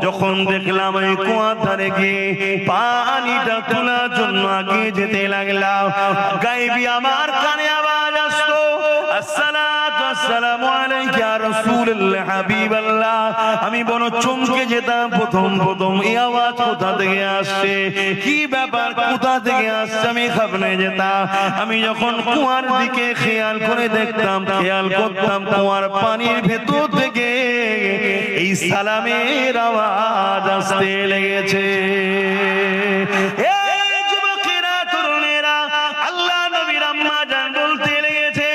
যখন দেখলাম ওই কুয়ার ধারে গিয়ে পানিটা তোলার জন্য আগে যেতে লাগলাম, গায়েবী আমার কানে আওয়াজ আসতো, আসসালাতু আসসালামু আলাইকা ইয়া রাসূলুল্লাহ হাবিবাল্লাহ। আমি বড় চমকে যেতাম, প্রথম এই আওয়াজ কোথা থেকে আসছে, কি ব্যাপার, কোথা থেকে আসছে, আমি ঘাবড়ে যেতাম। আমি যখন কুয়ার দিকে খেয়াল করে দেখতাম, খেয়াল করতাম কুয়ার পানির ভেতর থেকে এই সালামের আওয়াজ আসতে লেগেছে। এই যুবকেরা, তরুণেরা, আল্লাহ নবীর আম্মা জান বলতে লেগেছে,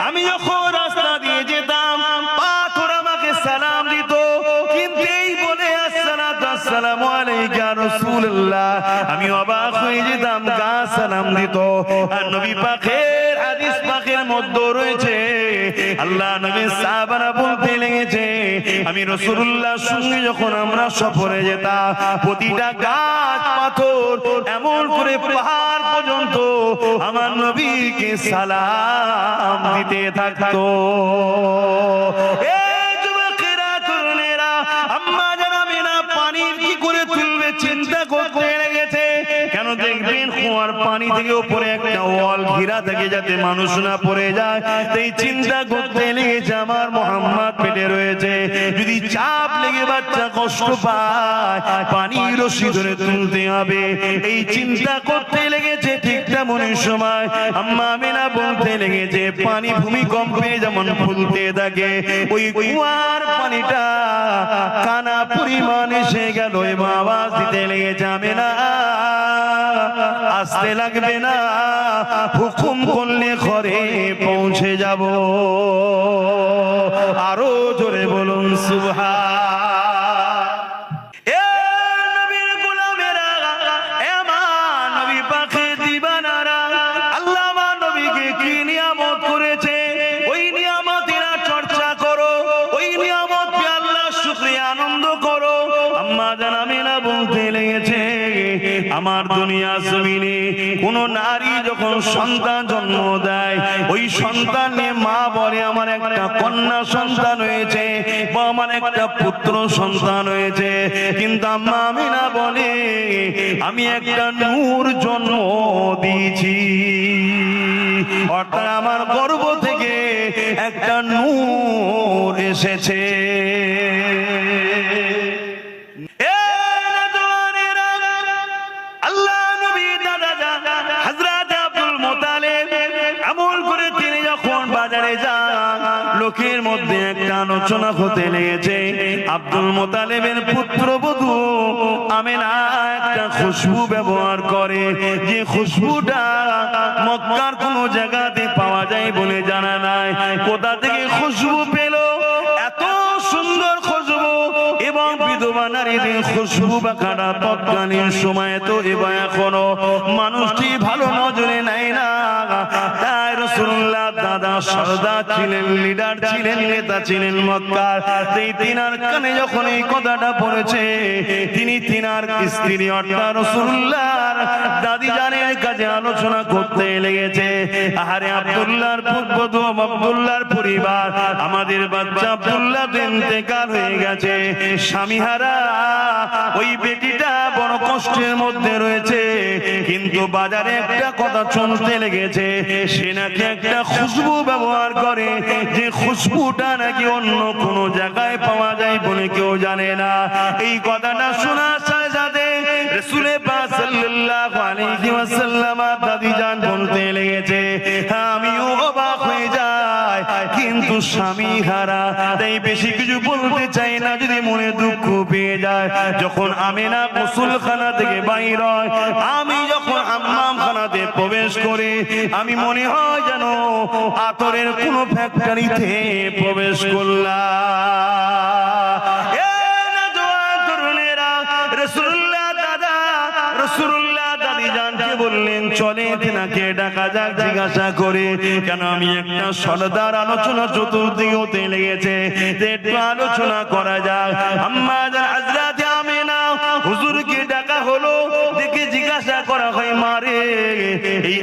আমি যখন রাস্তা দিয়ে যেতাম পাথর আমাকে সালাম দিত, কিন্তু এই বলে আসসালামু আলাইকা ইয়া রাসূলুল্লাহ আমি অবাক হয়ে যেতাম, গা সালাম দিত। আর নবী পাকের হাদিস পাকের মধ্যে রয়েছে, আল্লাহ নবীর সাহাবারা বলতে লেগেছে, আমি রাসূলুল্লাহর সঙ্গে যখন আমরা সফরে যেতাম, প্রতিটা গাছ পাথর এমন করে পাহাড় পর্যন্ত আমার নবীকে সালাম দিতে থাকতো। এই যুবকেরা, তরুণেরা, আম্মা জান আমিনা পানি কি করে তুলবে চিন্তা করতে লেগেছে। কেন দেখবেন কুয়ার পানি থেকে উপরে একটা ওয়াল ঘিরা থাকে যাতে মানুষ না পড়ে যায়, এই চিন্তা করতে লেগেছে আমার মুহাম্মদ পেটে রয়েছে, যদি চাপ লেগে বাচ্চা কষ্ট পায় পানি রশি ধরে তুলতে হবে, এই চিন্তা করতে লেগেছে। ঠিক তেমনই সময় আম্মা আমিনা বলতে লেগেছে, পানি ভূমিকম্পে যেমন ফুলতে থাকে, ওই কুয়ার পানিটা কানা পরিমাণ এসে গেল এবং আওয়াজ দিতে লেগেছে, আমিনা আসতে লাগবে না, হুকুম করলে ঘরে পৌঁছে যাব। আরো জোরে বলুন সুবহান। আমার দুনিয়া জমিনে কোন নারী যখন সন্তান জন্ম দেয়, ওই সন্তান নিয়ে মা বলে আমার একটা কন্যা সন্তান হয়েছে বা আমার একটা পুত্র সন্তান হয়েছে, কিন্তু আম্মা আমিনা বলে আমি একটা নূর জন্ম দিয়েছি, অর্থাৎ আমার গর্ভ থেকে একটা নূর এসেছে। লোকের মধ্যে একটা আলোচনা হতে লেগেছে, আব্দুল মুতালিবের পুত্রবধূ আমিনা একটা খুশবু ব্যবহার করে, যে খুশবুটা মক্কার কোন জায়গাতে পাওয়া যায় বলে জানা নাই। কোথা থেকে খুশবু পেল? এত সুন্দর খুশবু, এবং বিধবা নারীদের খুশবু বা কাটা তৎকালীন সময়ে তো এবং এখনো মানুষটি ভালো নজরে নেয় না। তাই রাসূলুল্লাহ দাদা সরদার ছিলেন, লিডার ছিলেন, নেতা ছিলেন মক্কার, সেই তিনার কানে যখন এই কথাটা পড়েছে, তিনি তিনার স্ত্রী অর্থাৎ রাসূলুল্লাহর দাদি জানের কাছে আলোচনা করতে লেগেছে, আহারে আব্দুল্লাহর পুত্রবধূ, আব্দুল্লাহর পরিবার, আমাদের বাচ্চা আব্দুল্লাহ ইন্তেকাল হয়ে গেছে, স্বামীহারা ওই বেটিটা বড় কষ্টের মধ্যে রয়েছে, কিন্তু বাজারে একটা কথা শুনতে লেগেছে, সে নাকি একটা খুশবু ব্যবহার করে, যে খুশবুটা নাকি অন্য কোনো জায়গায় পাওয়া যায় বলে কেউ জানে না। এই কথাটা শোনার সাথে সাথে রাসূল পাক সাল্লাল্লাহু আলাইহি ওয়াসাল্লাম দাদি জান বলতে লেগেছে, আমিও অবাক হয়ে যাই, কিন্তু স্বামী হারা, তাই বেশি কিছু বলতে চাই না, যদি মনে দুঃখ পেয়ে যায়। যখন আমিনা গোসলখানা থেকে বাইর হয়, আমি যখন হাম্মামখানাতে প্রবেশ করি, আমি মনে হয় যেন আতরের কোন ফ্যাক্টরিতে প্রবেশ করলাম। রাসূলুল্লাহ দাদি জানকে বললেন, চলে তিনাকে ডাকা যাক, জিজ্ঞাসা করে, কেন আমি একটা সরদার আলোচনা চতুর্দিকে হতে লেগেছে, একটু আলোচনা করা যাক। আম্মা জান হযরত আমিনা হুজুরকে ডাকা হলো, দেখে জিজ্ঞাসা করা হয়, মারে এই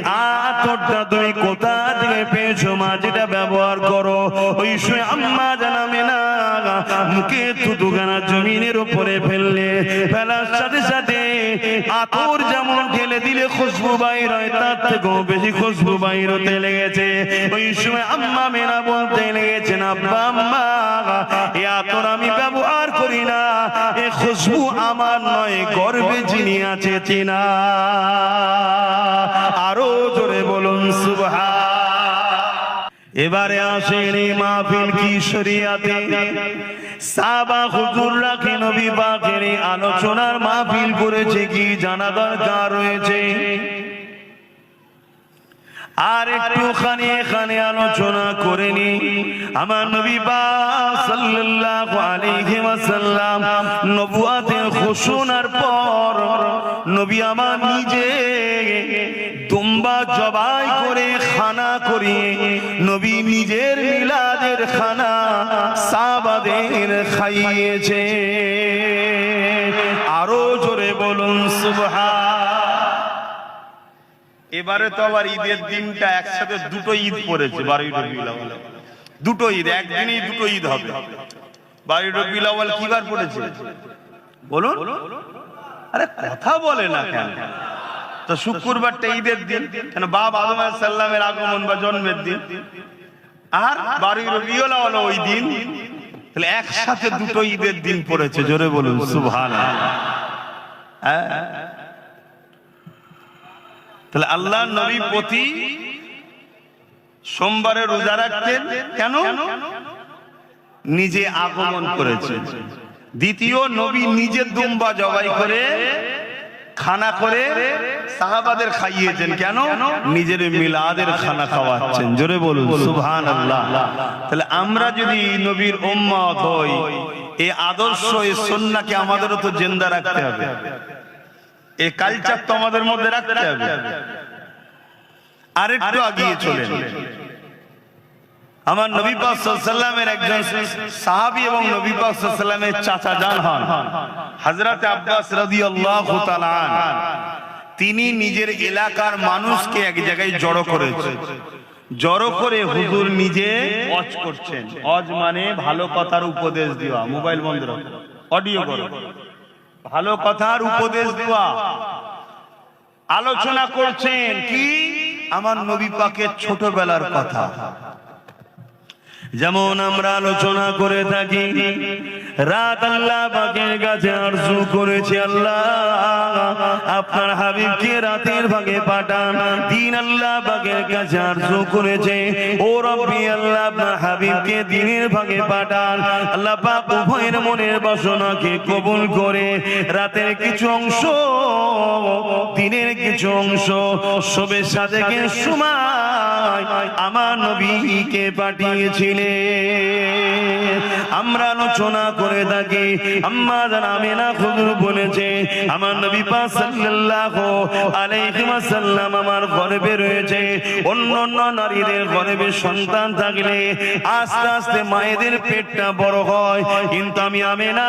আতরটা তুমি কোথা থেকে পেয়েছো মা, যেটা ব্যবহার করো? ওই সময় আম্মা জান আমিনা মুখে থুতুখানা জমিনের উপরে ফেললে, ফেলার সাথে সাথে আতর যেমন ঢেলে দিলে খুশবু বাইর হয়, তার থেকেও বেশি খুশবু বাইর হতে লেগেছে। ওই সময় আম্মা মেনা বলতে লেগেছেন, আব্বা আম্মা, এই আতর আমি ব্যবহার করি না, এই খুশবু আমার নয়, গর্বে যিনি আছে চিনা। আরো জোরে বলুন সুবহান। এবারে আসেন এই মাহফিল কি শরিয়াতে, সাহাবা হুজুররা কি নবী পাকের আলোচনার মাহফিল করেছে কি জানা দরকার রয়েছে। আর একটুখানি এখানে আলোচনা করে নি, আমার নবী পাক সাল্লাল্লাহু আলাইহি ওয়াসাল্লাম নবুয়াতের ঘোষণার পর নবী আমার নিজে দুম্বা জবাই করে খানা করিয়ে নবী নিজের মিলাদের খানা সাহাবাদের খাইয়েছে। আরো জোরে বলুন সুবহান। এবারে তো আবার ঈদের দিনটা একসাথে দুটো ঈদ পড়েছে, 12ই রবিউল আউয়াল, দুটো ঈদ একদিনেই দুটো ঈদ হবে। 12ই রবিউল আউয়াল কি বার পড়েছে বলুন? আরে কথা বলে না কেন? তো শুক্রবারটা ঈদের দিন, কেন বাপ আদম আলাইহিস সালামের আগমন বা জন্মের দিন, আর 12ই রবিউল আউয়াল ওই দিন, তাহলে একসাথে দুটো ঈদের দিন পড়েছে। জোরে বলুন সুবহানাল্লাহ। তাহলে আল্লাহর নবী প্রতি সোমবারে রোজা রাখতেন, কেন? নিজে আগমন করেছে। দ্বিতীয়, নবী নিজে দুম্বা জবাই করে খানা করে সাহাবাদের খাইয়েছেন, কেন? নিজের মিলাদের খানা খাওয়াচ্ছেন। জোরে বলুন সুবহানাল্লাহ। তাহলে আমরা যদি নবীর উম্মত হই, এই আদর্শ এই সুন্নাহকে আমাদেরও তো জিন্দা রাখতে হবে, এই কালচার তো আমাদের মধ্যে রাখতে হবে। আরেকটু এগিয়ে চলেন, আমার নবী পাক সাল্লাল্লাহু আলাইহি ওয়াসাল্লামের একজন সাহাবী এবং নবী পাক সাল্লাল্লাহু আলাইহি ওয়াসাল্লামের চাচা জান হন হযরত আব্বাস রাদিয়াল্লাহু তাআলা আনহু। তিনি নিজের এলাকার মানুষকে এক জায়গায় জড়ো করেছেন, জড়ো করে হুজুর নিজে ওয়াজ করছেন। ওয়াজ মানে ভালো কথার উপদেশ দেওয়া। মোবাইল বন্ধ রাখো, অডিও করো। ভালো কথার উপদেশ দেওয়া, আলোচনা করছেন কি? আমার নবী পাকের ছোটবেলার কথা। যেমন আমরা আলোচনা করে থাকি, রাত আল্লাহ পাকের কাছে আরজু করেছে, আল্লাহ আপনার হাবিবকে রাতের ভাগে পাঠান। দিন আল্লাহ পাকের কাছে আরজু করেছে, ও রব্বি আল্লাহ আপনার হাবিবকে দিনের ভাগে পাঠান। আল্লাহ পাক উভয়ের মনের বাসনাকে কবুল করে রাতের কিছু অংশ, দিনের কিছু অংশ সবের সাথে সময় আমার নবীকে পাঠিয়েছিলেন। আমরা আলোচনা করে থাকি, আম্মা জান আমিনা হুজুর বলেছে, আমার নবী পাক সাল্লাল্লাহু আলাইহি ওয়াসাল্লাম আমার গর্ভে রয়েছে। অন্যান্য নারীদের গর্ভে সন্তান থাকলে আস্তে আস্তে মায়েদের পেটটা বড় হয়, কিন্তু আমি আমিনা,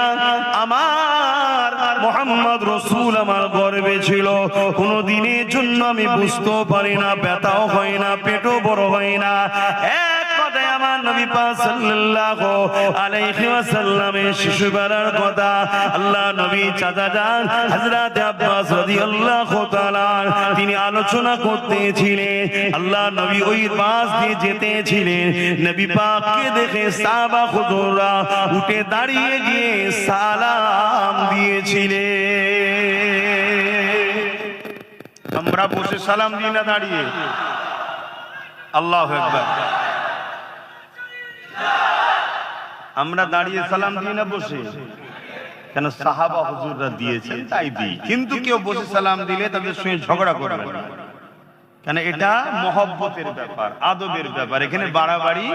আমার মুহাম্মদ রাসূল আমার গর্ভে ছিল, কোনো দিনের জন্য আমি বুঝতেও পারি না, ব্যথাও হয় না, পেটও বড় হয় না। আমার নবী পাক সাল্লাল্লাহু আলাইহি ওয়াসাল্লামের শিশুবেলার কথা আল্লাহ নবী চাচা জান হযরত আব্বাস রাদিয়াল্লাহু তাআলা তিনি আলোচনা করতেছিলেন। আল্লাহ নবী ওই পাশ দিয়ে যেতেছিলেন, নবী পাককে দেখে সাহাবা হুজুররা উঠে দাঁড়িয়ে গিয়ে সালাম দিয়েছিলেন। আমরা বসে সালাম দিই না দাঁড়িয়ে? আল্লাহু আকবার। আমরা দাঁড়িয়ে সালাম দিই না বসে? কেন? সাহাবা হুজুররা দিয়েছেন তাই দিই। কিন্তু কেউ বসে সালাম দিলে তাদের সঙ্গে ঝগড়া করবেন না, কেন এটা মহব্বতের ব্যাপার, আদবের ব্যাপার। এখানে বাড়াবাড়ি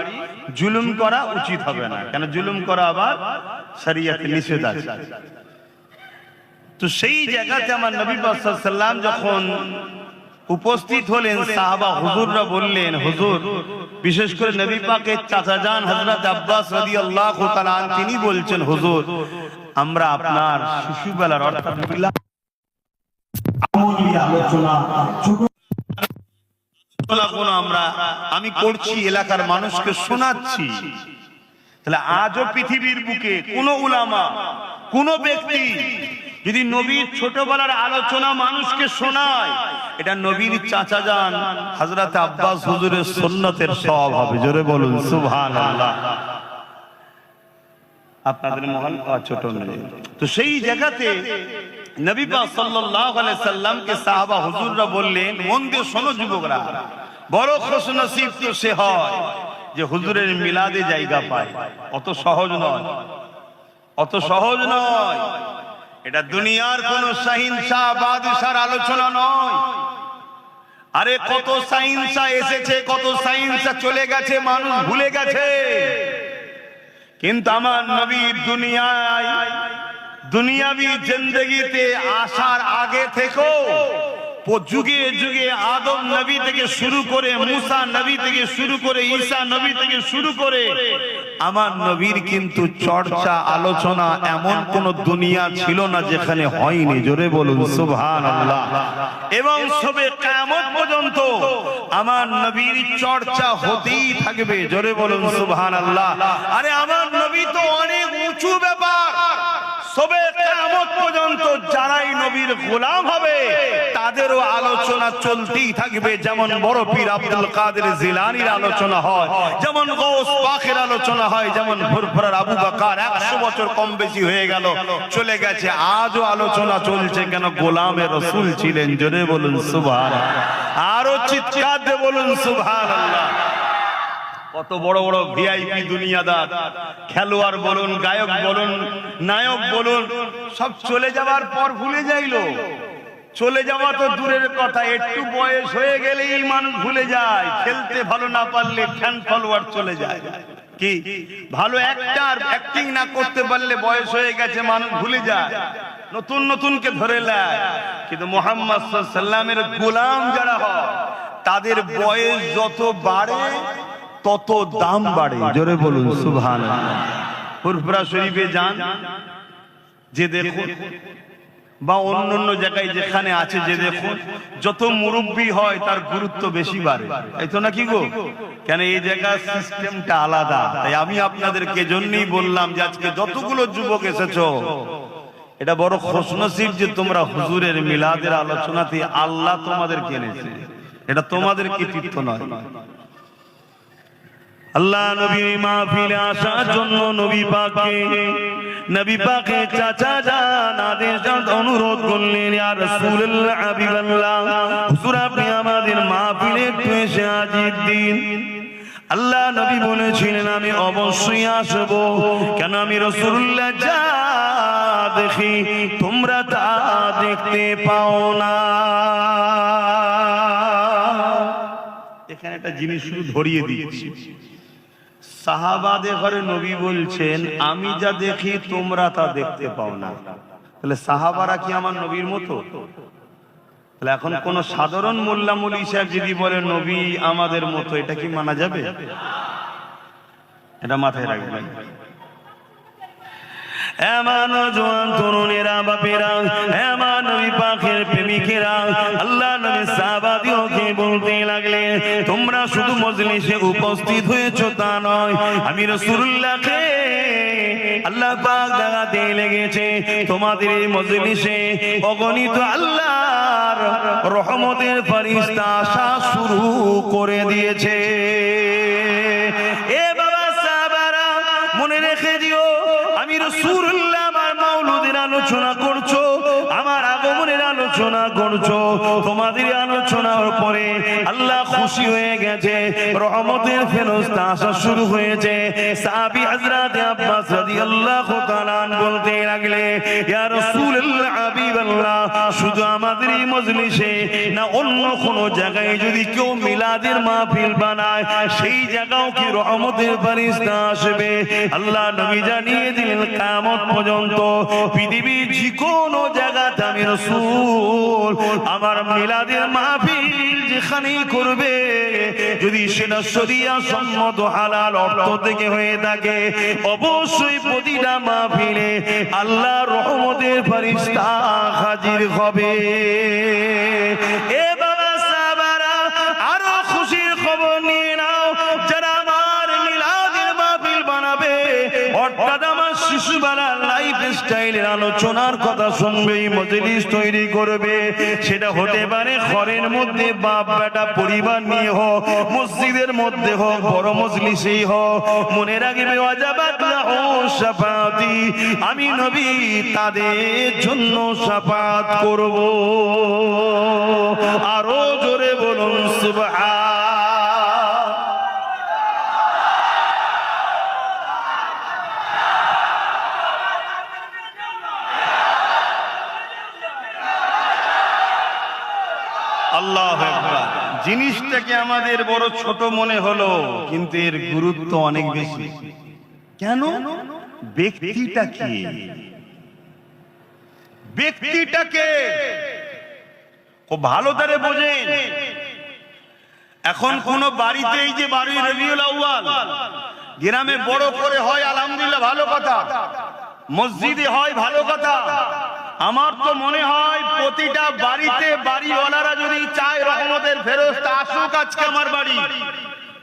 জুলুম করা উচিত হবে না, কেন জুলুম করা আবার শরীয়তে নিষেধ আছে। তো সেই জায়গাতে আমার নবী পাক সাল্লাল্লাহু আলাইহি ওয়াসাল্লাম যখন উপস্থিত হলেন, সাহাবা হুজুররা বললেন, হুজুর, বিশেষ করে নবী পাকের চাচা জান হযরত আব্বাস রাদিয়াল্লাহু তাআলা তিনি বলছেন, হুজুর, আমরা আপনার শিশুবেলার অর্থাৎ আলোচনা আমরা আমি করছি, এলাকার মানুষকে শোনাচ্ছি, তাহলে আজও পৃথিবীর বুকে কোন উলামা, কোন ব্যক্তি যদি নবীর ছোটবেলার আলোচনা মানুষকে শোনায়, এটা নবীর চাচা যান হযরত আব্বাস হুজুরের সুন্নতের সওয়াব হবে। জোরে বলুন সুবহানাল্লাহ। আপনাদের মহান ছোট নয় তো সেই জায়গাতে নবী পাক সাল্লাল্লাহু আলাইহি সাল্লামকে সাহাবা হুজুররা বললেন, মন দিয়ে শোনো যুবকরা, বড় খুশনসিব তো সে হয় যে হুজুরের মিলাদে জায়গা পায়। অত সহজ নয়, অত সহজ নয়। এটা দুনিয়ার কোন শাহিনশাহ বাদশার আলোচনা নয়। আরে কত শাহিনশাহ এসেছে, কত শাহিনশাহ চলে গেছে, মানুষ ভুলে গেছে। কিন্তু আমার নবী দুনিয়াবি জিন্দেগিতে আসার আগে থেকেও যুগে যুগে আদম নবী থেকে শুরু করে, মুসা নবী থেকে শুরু করে, ঈসা নবী থেকে শুরু করে আমার নবীর কিন্তু চর্চা আলোচনা এমন কোন দুনিয়া ছিল না যেখানে হয়নি। জোরে বলুন সুবহানাল্লাহ। এবং সবে কিয়ামত পর্যন্ত আমার নবীর চর্চা হতেই থাকবে। জোরে বলুন সুবহানাল্লাহ। আরে আমার নবী তো অনেক উঁচু ব্যাপার। সবে কিয়ামত পর্যন্ত যারাই নবীর গোলাম হবে তাদেরও আলোচনা চলতেই থাকবে। যেমন বড় পীর আব্দুল কাদের জিলানীর আলোচনা হয়, যেমন গৌস পাকের আলোচনা হয়, যেমন ফুরফুরার আবু বকর 100 বছর কম বেশি হয়ে গেল, চলে গেছে, আজও আলোচনা চলছে। কেন? গোলামে রাসূল ছিলেন। জোরে বলুন সুবহানাল্লাহ। আরো চিৎকার দিয়ে বলুন সুবহানাল্লাহ। কত বড় বড় ভিআইপি দুনিয়াদার, খেলোয়াড় বলুন, গায়ক বলুন, নায়ক বলুন, সব চলে যাওয়ার পর ভুলে যাইলো। চলে যাওয়া তো দূরের কথা, একটু বয়স হয়ে গেলেই মানুষ ভুলে যায়। খেলতে ভালো না পারলে ফ্যান ফলোয়ার চলে যায়। কি ভালো অ্যাক্টিং না করতে পারলে বয়স হয়ে গেছে মানুষ ভুলে যায়, নতুন নতুনকে ধরে নেয়। কিন্তু মুহাম্মদ সাল্লাল্লাহু আলাইহি সাল্লামের গোলাম যারা হয় তাদের বয়স যত বাড়ে তত দাম বাড়ে। জোরে বলুন সুবহানাল্লাহ। ফুরফুরা শরীফে যান, যে দেখুন, বা অন্যান্য জায়গায় যেখানে আছে যে দেখুন, যত মুরব্বী হয় তার গুরুত্ব বেশি বাড়ে। তাই তো নাকি গো? কেন? এই জায়গার সিস্টেমটা আলাদা। তাই আমি আপনাদেরকে জন্যই বললাম যে আজকে যতগুলো যুবক এসেছো, এটা বড় খুশনসিব যে তোমরা হুজুরের মিলাদের আলোচনাতে আল্লাহ তোমাদেরকে এনেছে। এটা তোমাদের কৃতিত্ব নয়। আল্লাহ নবী মাহফিলে আসার জন্য নবী পাকে চাচা জান আদেশ অনুরোধ করলেন, ইয়া রাসূলুল্লাহ, হাবিবাল্লাহ, হুজুর আপনি আমাদের মাহফিলে একটু এসে হাজির দিন। আল্লাহ নবী বলেছিলেন, আমি অবশ্যই আসব। কেন? আমি রাসূলুল্লাহ যা দেখি তোমরা তা দেখতে পাও না। এখানে একটা জিনিস শুধু ধরিয়ে দিচ্ছি, সাহাবাদের ঘরে নবী বলছেন আমি যা দেখি তোমরা তা দেখতে পাও না। তাহলে সাহাবারা কি আমার নবীর মতো? তাহলে এখন কোন সাধারণ মোল্লা মৌলভী সাহেব যদি বলে নবী আমাদের মতো, এটা কি মানা যাবে? এটা মাথায় রাখবেন। এমন জওয়ান তরুণেরা, বাপেরা, এমন নবী পাকের প্রেমিকেরা, আল্লাহ নবী সাহাবাদিওকে বলতে লাগলেন, তোমরা শুধু মজলিসে উপস্থিত হয়েছো তা নয়, আমি রাসূলুল্লাহকে আল্লাহ পাক দেখাতে লেগেছে। তোমাদের এই মজলিসে অগণিত আল্লাহর রহমতের ফেরেশতা আসা শুরু করে দিয়েছে। এ বাবা সাহাবারা, মনে রেখে দিও, আমি রাসূলুল্লাহ আমার মাওলুদের আলোচনা করছো, আমার আগমনের আলোচনা করছো, তোমাদের আলোচনার পরে আল্লাহ খুশি হয়ে গেছে, রহমতের ফেরেশতা আসা শুরু হয়েছে। সাহাবী হযরত আব্বাস রাদিয়াল্লাহু তাআলা বলতে লাগলে, ইয়া রাসূলুল্লাহ, হাবিবাল্লাহ, শুধু আমাদের এই মজলিসে না অন্য কোন জায়গায় যদি কেউ মিলাদের মাহফিল বানায়, সেই জায়গাও কি রহমতের ফেরেশতা আসবে? আল্লাহ নবী জানিয়ে দিলেন, কিয়ামত পর্যন্ত পৃথিবীর যে কোনো জায়গাতে আমি রাসূল আমার মিলাদের মাহফিল যেখানেই করবে, যদি সেটা শরিয়া সম্মত হালাল অর্থ থেকে হয়ে থাকে, অবশ্যই প্রতিটা মাহফিলে আল্লাহর রহমতের ফেরেশতা হাজির হবে। এ বাবা সাহাবারা, আরো খুশির খবর নিয়ে নাও, যারা আমার মিলাদের মাহফিল বানাবে আলোচনার কথা শুনবে, মজলিস তৈরি করবে, সেটা হতে পারে ঘরের মধ্যে বাপ বেটা পরিবার নিয়ে হোক, মসজিদের মধ্যে হোক, বড় মজলিসেই হোক, মনে রাখবে ওয়াজাবাত লাহু শাফাআতি, আমি নবী তাদের জন্য শাফাআত করব। আরো জোরে বলুন সুবহান। আল্লাহু আকবার। জিনিসটাকে আমাদের বড় ছোট মনে হলো, কিন্তু এর গুরুত্ব অনেক বেশি। কেন? ব্যক্তিটাকে খুব ভালো করে বোঝেন। এখন কোন বাড়িতে এই যে বাড়ি রবিউল আউয়াল গ্রামে বড় করে হয়, আলহামদুলিল্লাহ ভালো কথা, মসজিদে হয় ভালো কথা। আমার তো মনে হয় প্রতিটা বাড়িতে বাড়িওয়ালারা যদি চায় রহমতের ফেরেশতা আসুক আজকে আমার বাড়ি,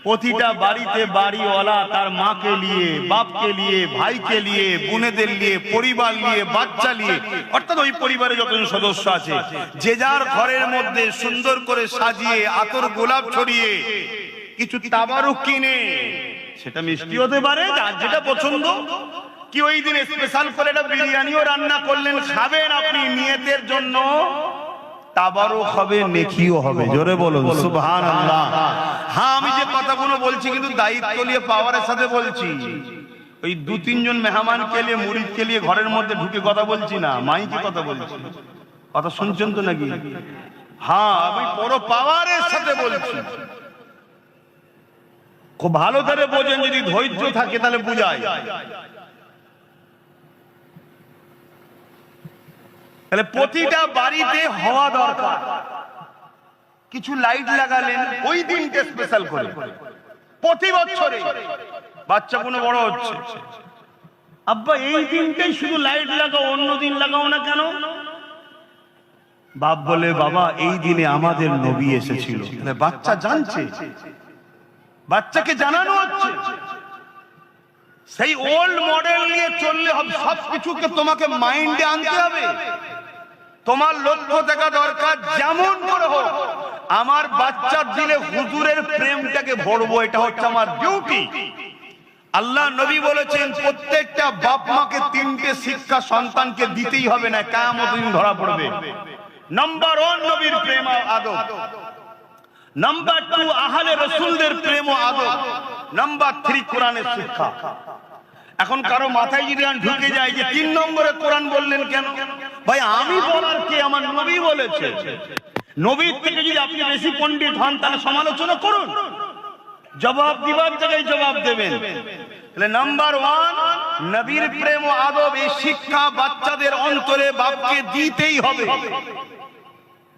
প্রতিটা বাড়িতে বাড়িওয়ালা তার মাকে নিয়ে, বাপকে নিয়ে, ভাইকে নিয়ে, বোনেদের নিয়ে, পরিবার নিয়ে, বাচ্চা নিয়ে, অর্থাৎ ওই পরিবারে যতজন সদস্য আছে, যে যার ঘরের মধ্যে সুন্দর করে সাজিয়ে আতর গোলাপ ছড়িয়ে কিছু তাবারুক কিনে, সেটা মিষ্টি হতে পারে যার যেটা পছন্দ, কি ওই দিন স্পেশাল করে একটা বিরিয়ানিও রান্না করলেন, খাবেন আপনি নিয়তের জন্য, তাবারুক হবে, নেকিও হবে। জোরে বলুন সুবহানাল্লাহ। হ্যাঁ, আমি যে কথাগুলো বলছি কিন্তু দায়িত্ব নিয়ে পাওয়ারের সাথে বলছি। ওই 2-3 জন মেহমানকে নিয়ে, মুরিদকে নিয়ে ঘরের মধ্যে ঢুকে কথা বলছি না, মাইকে কথা বলছি। কথা শুনছেন তো নাকি? হ্যাঁ, আমি বড় পাওয়ারের সাথে বলছি। খুব ভালো করে বোঝেন, যদি ধৈর্য থাকে তাহলে বুঝায়। তাহলে প্রতিটা বাড়িতে হওয়া দরকার। কিছু লাইট লাগালেন ওই দিনকে স্পেশাল করে, প্রতি বছরে বাচ্চা কোনো বড় হচ্ছে, আব্বা এই দিনটাই শুধু লাইট লাগাও, অন্য দিন লাগাও না কেন? বাপ বলে, বাবা এই দিনে আমাদের নবী এসেছিল। বাচ্চা জানছে, বাচ্চাকে জানানো হচ্ছে। সেই ওল্ড মডেল নিয়ে চললে হবে, সবকিছুকে তোমাকে মাইন্ডে আনতে হবে। তোমার লক্ষ্য থাকা দরকার যেমন করে হোক, আমার বাচ্চার দিলে হুজুরের প্রেমটাকে ভরবো, এটা হচ্ছে আমার ডিউটি। আল্লাহ নবী বলেছেন প্রত্যেকটা বাপ মাকে 3টে শিক্ষা সন্তানকে দিতেই হবে, না কিয়ামত দিন ধরা পড়বে। নাম্বার 1 নবীর প্রেম ও আদব, নাম্বার 2 আহলে রাসূলদের প্রেম ও আদব, নাম্বার 3 কোরআনের শিক্ষা। এখন কারো মাথায় যদি ঢুকে যায় যে 3 নম্বরে কোরআন বললেন কেন? ভাই আমি বলার কে? আমার নবী বলেছে। নবীর থেকে যদি আপনি বেশি পণ্ডিত হন তাহলে সমালোচনা করুন, জবাব দিবার জায়গায় জবাব দেবেন। তাহলে নাম্বার 1 নবীর প্রেম ও আদব, এই শিক্ষা বাচ্চাদের অন্তরে বাপকে দিতেই হবে।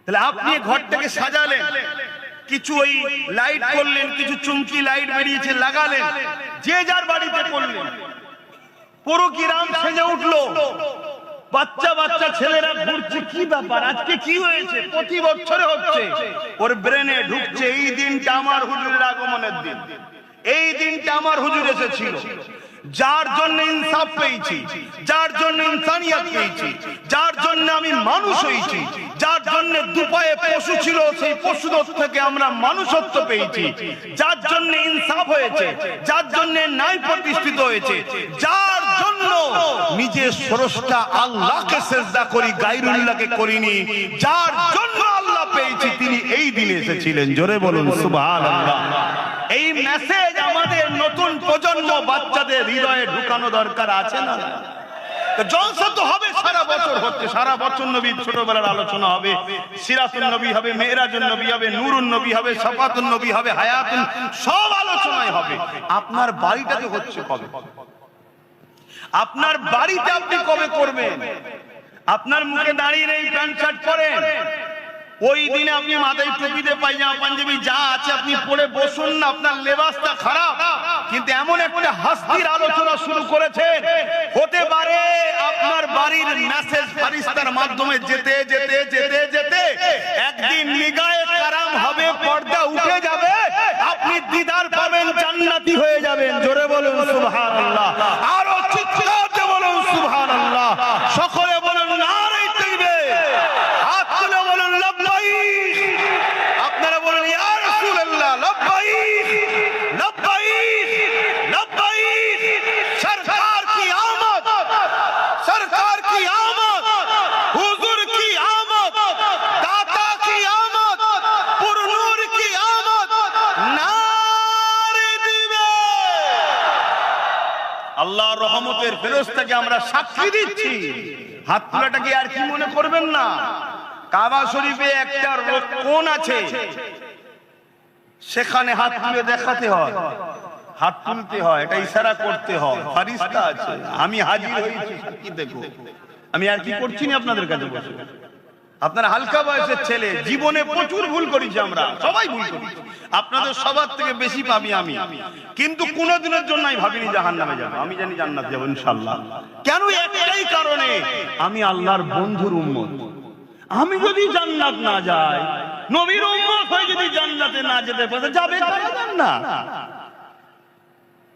তাহলে আপনি ঘরটাকে সাজালেন, কিছু ওই লাইট করলেন, কিছু চুমকি লাইট বেরিয়েছে লাগালেন, যে যার বাড়িতে করলেন, পুরো গ্রাম সেজে উঠলো, বাচ্চা বাচ্চা ছেলেরা ঘুরছে, কি ব্যাপার আজকে কি হয়েছে? প্রতি বছরে হচ্ছে, ওর ব্রেনে ঢুকছে এই দিনটা আমার হুজুরের আগমনের দিন, এই দিনটা আমার হুজুর এসেছিল, যার জন্য ইনসাফ পেয়েছি, যার জন্য ইনসানিয়ত পেয়েছি, যার জন্য আমি মানুষ হয়েছি, যার জন্য দুপায়ে পশু ছিল সেই পশুদের থেকে আমরা মানুষত্ব পেয়েছি, যার জন্য ইনসাফ হয়েছে, যার জন্য ন্যায় প্রতিষ্ঠিত হয়েছে, যার জন্য নিজের স্রষ্টা আল্লাহকে সিজদা করি, গায়রুল্লাহকে করিনি, যার জন্য আল্লাহ পেয়েছি, তিনি এই দিনে এসেছিলেন। জোরে বলুন সুবহানাল্লাহ। এই মেসেজ আমাদের নতুন প্রজন্ম বাচ্চাদের হৃদয়ে ঢুকানো দরকার আছে না? জলসা তো হবে, সারা বছর হচ্ছে, সারা বছর নবীর ছোটবেলার আলোচনা হবে, সিরাতুন নবী হবে, মেরাজুন নবী হবে, নূরুন নবী হবে, শাফাতুন নবী হবে, হায়াতুন, সব আলোচনায় হবে। আপনার বাড়িটাতে হচ্ছে কবে? আপনার বাড়িতে আপনি কবে করবেন? আপনার মুখে দাঁড়িয়ে নেই, প্যান্ট শার্ট পরেন, ওই দিনে আপনি মাথায় টুপিতে পায়জামা পাঞ্জাবি যা আছে আপনি পরে বসুন না, আপনার লেবাসটা খারাপ। কিন্তু এমন একটা হাস্তির আলোচনা শুরু করেছেন, হতে পারে আপনার বাড়ির মেসেজ ফারিস্তার মাধ্যমে যেতে যেতে যেতে যেতে একদিন নিগায়ে কারাম হবে, পর্দা উঠে যাবে, আপনি দিদার পাবেন, জান্নাতি হয়ে যাবেন। জোরে বলুন সুবহানাল্লাহ, আরো চিৎকার দিয়ে বলুন সুবহানাল্লাহ। সকলে ফেরেশতাকে আমরা সাক্ষী দিচ্ছি। হাত তোলাটাকে আর কি মনে করবেন না, কাবা শরীফে একটা কোণ আছে, সেখানে হাত তুলে দেখাতে হয়, হাত তুলতে হয়, এটা ইশারা করতে হয়, ফারিস্তা আছে, আমি হাজির হয়েছি সাক্ষী দেখো। আমি আর কি করছি না আপনাদের কাছে বসে। আপনারা হালকা বয়সের ছেলে, জীবনে প্রচুর ভুল করেছি আমরা, সবাই ভুল করেছি, আপনাদের সবার থেকে বেশি পাবি আমি, কিন্তু কোনোদিনের জন্য আমি ভাবিনি জাহান্নামে যাব, আমি জানি জান্নাত যাব ইনশাআল্লাহ। কেন? একটাই কারণে, আমি আল্লাহর বন্ধুর উম্মত। আমি যদি জান্নাত না যাই, নবীর উম্মত হয়ে যদি জান্নাতে না যেতে পারে, যাবে কারা জান্নাত?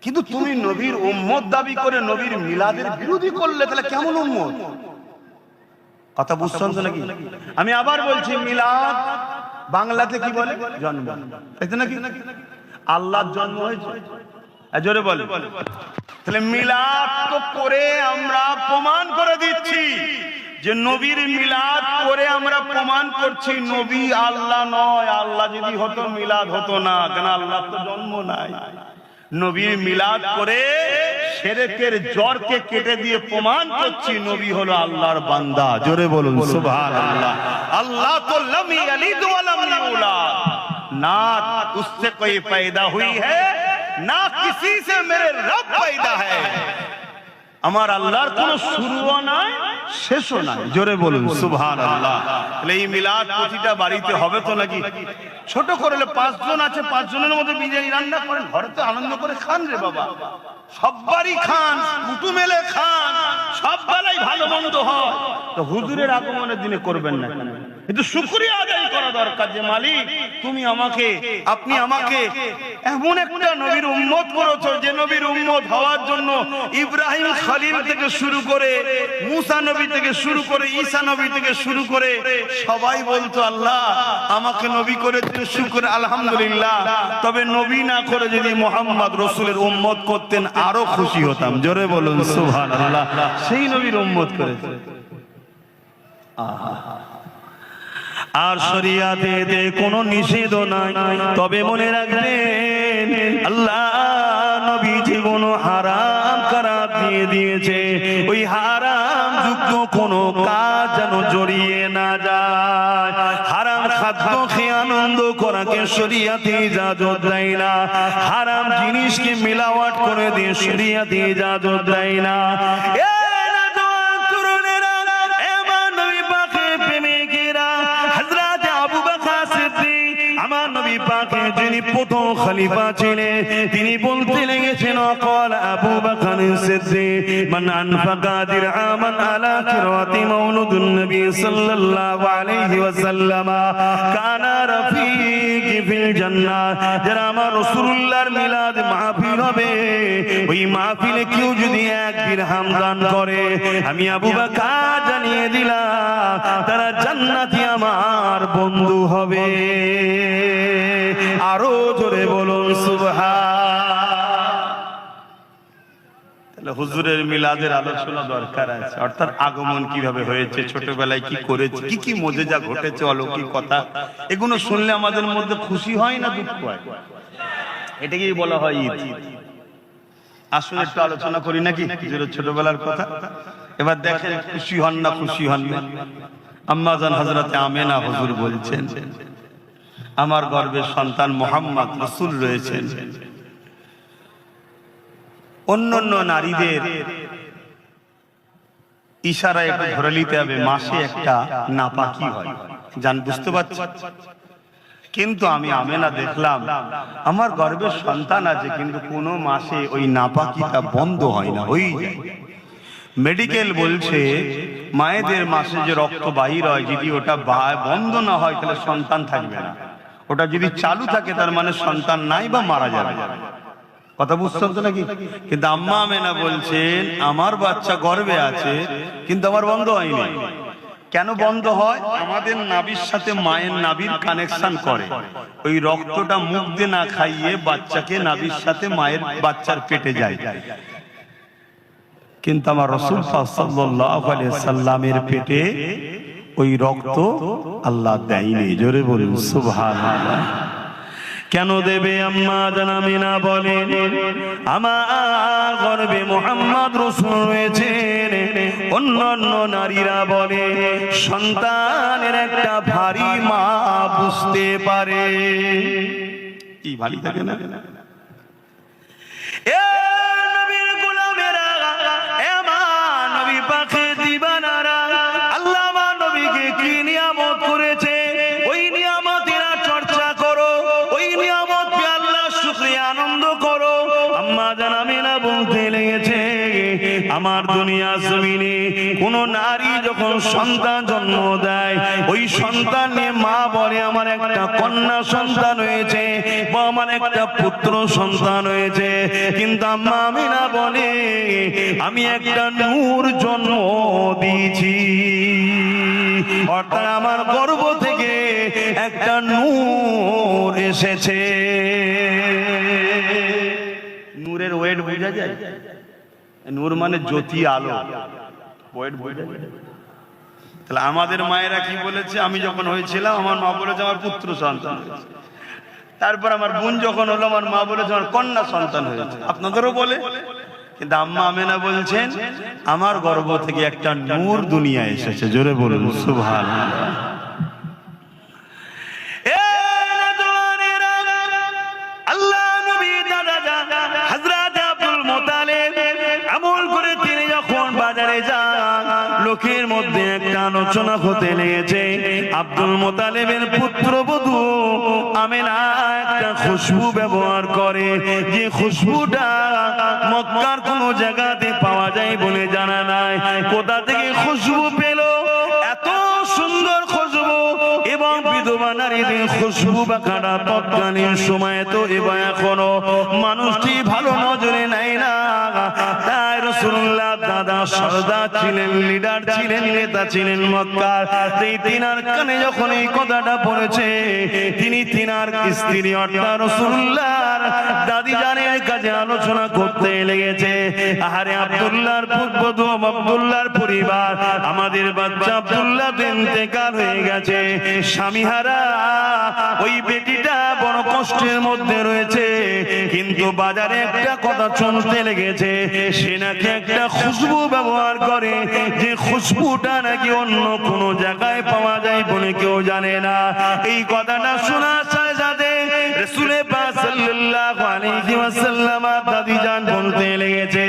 কিন্তু তুমি নবীর উম্মত দাবি করে নবীর মিলাদের বিরোধী করলে, তাহলে কেমন উম্মত? কথা বুঝছেন তো নাকি? আমি আবার বলছি, মিলাদ বাংলাতে কি বলে? জন্ম, তাই তো নাকি? আল্লাহর জন্ম হয়েছে, জোরে বলে। তাহলে মিলাদ তো করে আমরা প্রমাণ করে দিচ্ছি যে নবীর মিলাদ করে আমরা প্রমাণ করছি নবী আল্লাহ নয়। আল্লাহ যদি হতো মিলাদ হতো না, কেন? আল্লাহর তো জন্ম নাই। নবীর মিলাদ করে শিরকের জড়কে কেটে দিয়ে প্রমাণ করছি নবী হলো আল্লাহর বান্দা। জোরে বলুন সুবহানাল্লাহ। আল্লাহ তো লাম ইয়ালিদ ওয়া লাম ইউলাদ, না उससे कोई पैदा हुई है না किसी से मेरे रब पैदा है। আমার আল্লাহর কোনো শুরুও নাই, শেষও নাই। জোরে বলুন সুবহানাল্লাহ। তাহলে এই মিলাদ প্রতিটা বাড়িতে হবে তো নাকি? ছোট করলে 5 জন আছে, 5 জনের মধ্যে বিরিয়ানি রান্না করেন, ঘরে তো আনন্দ করে খান রে বাবা, সববারই খান, কুটু মেলে খান, সব বেলায় ভালো মন্দ হয়। তো হুজুরের আগমনের দিনে করবেন না, কিন্তু শুকরিয়া আদায় করা দরকার যে মালিক তুমি আমাকে, আপনি আমাকে এমন একটা নবীর উম্মত করেছো যে নবীর উম্মত হওয়ার জন্য ইব্রাহিম খলিল থেকে শুরু করে, মুসা নবী থেকে শুরু করে, ঈসা নবী থেকে শুরু করে সবাই বলতো আল্লাহ আমাকে নবী করেছেন, শুকর আলহামদুলিল্লাহ। তবে নবী না করে যদি মুহাম্মদ রাসূলের উম্মত করতেন আরো খুশি হতাম। জোরে বলুন সুবহানাল্লাহ। সেই নবীর উম্মত করেছে। আর শরিয়াতে কোনো নিষেধ নাই, তবে মনে রাখবেন আল্লাহ নবীজি কোনো হারাম করার দিয়ে দিয়েছে, ওই হারাম যুক্ত কোনো কাজ যেন জড়িয়ে না যায়। হারাম খাদ্য খেয়ে আনন্দ করাকে শরিয়াতে ইজাজত দেয় না, হারাম জিনিসকে মিলাওয়াট করে দিয়ে শরিয়াতে ইজাজত দেয় না। আমার নবী পাকের যিনি প্রথম খলিফা ছিলেন, তিনি বলতে লেগেছেন অকল আবু বকর সিদ্দিক মান আনফাকা দিরআমান আলা কিরাতি মাউলুদুন নবী সাল্লাল্লাহু আলাইহি ওয়াসাল্লাম কানা রাফিকি ফিল জান্নাহ। যারা আমার রাসূলুল্লাহর মিলাদ মাহফিল হবে, ওই মাহফিলে কেউ যদি 1 দিরহাম দান করে, আমি আবু বকর জানিয়ে দিলাম তারা জান্নাতি আমার বন্ধু হবে। আরো জোরে বলুন সুবহান। তাহলে হুজুরের মিলাদের আলোচনা দরকার আছে, অর্থাৎ আগমন কিভাবে হয়েছে, ছোটবেলায় কি করেছে, কি কি মুজিজা ঘটেছে, অলৌকিক কথা, এগুলো শুনলে আমাদের মধ্যে খুশি হয় না দুঃখ হয়? এটাকেই বলা হয় ঈদ। আসলে একটু আলোচনা করি নাকি হুজুরের ছোটবেলার কথা। এবার দেখেন খুশি হন না খুশি হন না। আম্মা জান হযরতে আমেনা হুজুর বলছেন আমার গর্ভের সন্তান মুহাম্মদ রাসূল রয়েছেন। অন্যান্য নারীদের ইশারায় একটু ধরে নিতে হবে, মাসে একটা নাপাকি হয়, জান বুঝতে পারছেন? কিন্তু আমি আমেনা দেখলাম আমার গর্ভের সন্তান আছে, কিন্তু কোনো মাসে ওই নাপাকিটা বন্ধ হয় না, ওই মেডিকেল বলছে মায়েদের মাসে যে রক্ত বাহির হয় যদি ওটা বন্ধ না হয় তাহলে সন্তান থাকবে না, ওটা যদি চালু থাকে তার মানে সন্তান নাই বা মারা যাবে। কথা বুঝছেন তো নাকি? কিন্তু আম্মা আমেনা বলছেন আমার বাচ্চা গর্ভে আছে কিন্তু আমার বন্ধ হয়নি। কেন বন্ধ হয়? আমাদের নাভির সাথে মায়ের নাভির কানেকশন করে, ওই রক্তটা মুখ দিয়ে না খাইয়ে বাচ্চাকে নাভির সাথে মায়ের বাচ্চার পেটে যায়। কিন্তু আমার রাসূল সাল্লাল্লাহু আলাইহি সাল্লামের পেটে ওই রক্ত আল্লাহ দেয়নি। জোরে বলুন সুবহানাল্লাহ। কেন দেবে? আম্মা জান আমিনা বলেন, আমার গর্ভে মুহাম্মদ রাসূল রয়েছে। অন্যান্য নারীরা বলে সন্তানের একটা ভারী মা বুঝতে পারে। কি ভারী থাকে না? এ নবীর গোলামেরা, এ আমার নবী পাকে দিবানারা, আল্লাহ আমার নবীকে কি নিয়ামত করেছে, ওই নিয়ামতের চর্চা করো, ওই নিয়ামত পে আল্লাহ শুকরিয়া আনন্দ করো। আম্মা জান আমিনা বলতে লেগেছে, আমার দুনিয়া জমিনে কোন নারী যখন সন্তান জন্ম দেয়, ওই সন্তান নিয়ে মা বলে আমার একটা কন্যা সন্তান হয়েছে বা আমার একটা পুত্র সন্তান হয়েছে। কিন্তু আম্মা আমিনা বলে আমি একটা নূর জন্ম দিয়েছি, অর্থাৎ আমার গর্ভ থেকে একটা নূর এসেছে। নূরের ওয়েট বোঝা যায়? নূর মানে জ্যোতি, আলো, ওয়েট বোঝা যায়? তাহলে আমাদের মায়েরা কি বলেছে, আমি যখন হয়েছিলাম আমার মা বলেছে আমার পুত্র সন্তান হয়েছে। তারপর আমার বোন যখন হলো আমার মা বলেছে আমার কন্যা সন্তান হয়েছে। আপনাদেরও বলে, কিন্তু আম্মা আমেনা বলছেন আমার গর্ভ থেকে একটা নূর দুনিয়া এসেছে। জোরে বলুন সুবহানাল্লাহ। আল্লাহ নবী দাদা হযরত আব্দুল মুত্তালিব আমল করে তিনি যখন বাজারে যান, লোকের মধ্যে একটা আলোচনা হতে লেগেছে। আব্দুল মুত্তালিবের পুত্রবধূ আমেনা একটা খুশবু ব্যবহার করে, যে খুশবুটা মক্কার কোন জায়গাতে পাওয়া যায় বলে জানা নাই। কোথা থেকে খুশবু পেল? এত সুন্দর খুশবু, এবং বিধবা নারীদের খুশবু বা কাটা তৎকালীন সময় তো এবং এখনো মানুষটি ভালো নজরে নেয় না। তাই রাসূলুল্লাহ দাদা সরদার ছিলেন, লিডার ছিলেন, নেতা ছিলেন মক্কার। সেই তিনার কানে যখন এই কথাটা পড়েছে, তিনি তিনার স্ত্রী অর্থাৎ রাসূলুল্লাহর দাদি জানের কাছে আলোচনা করতে লেগেছে। আহারে আব্দুল্লাহর পুত্রবধূ, আব্দুল্লাহর পরিবার, আমাদের বাচ্চা আব্দুল্লাহ ইন্তেকাল হয়ে গেছে, স্বামীহারা, ওই বেটিটা বড় কষ্টের মধ্যে রয়েছে। কিন্তু বাজারে একটা কথা শুনতে লেগেছে, সে নাকি একটা খুশবু ব্যবহার করে, যে খুশবুটা নাকি অন্য কোন জায়গায় পাওয়া যায় বলে কেউ জানে না। এই কথাটা শোনার সাথে সাথে রাসূল পাক সাল্লাল্লাহু আলাইহি ওয়াসাল্লাম দাদি জান বলতে লেগেছে,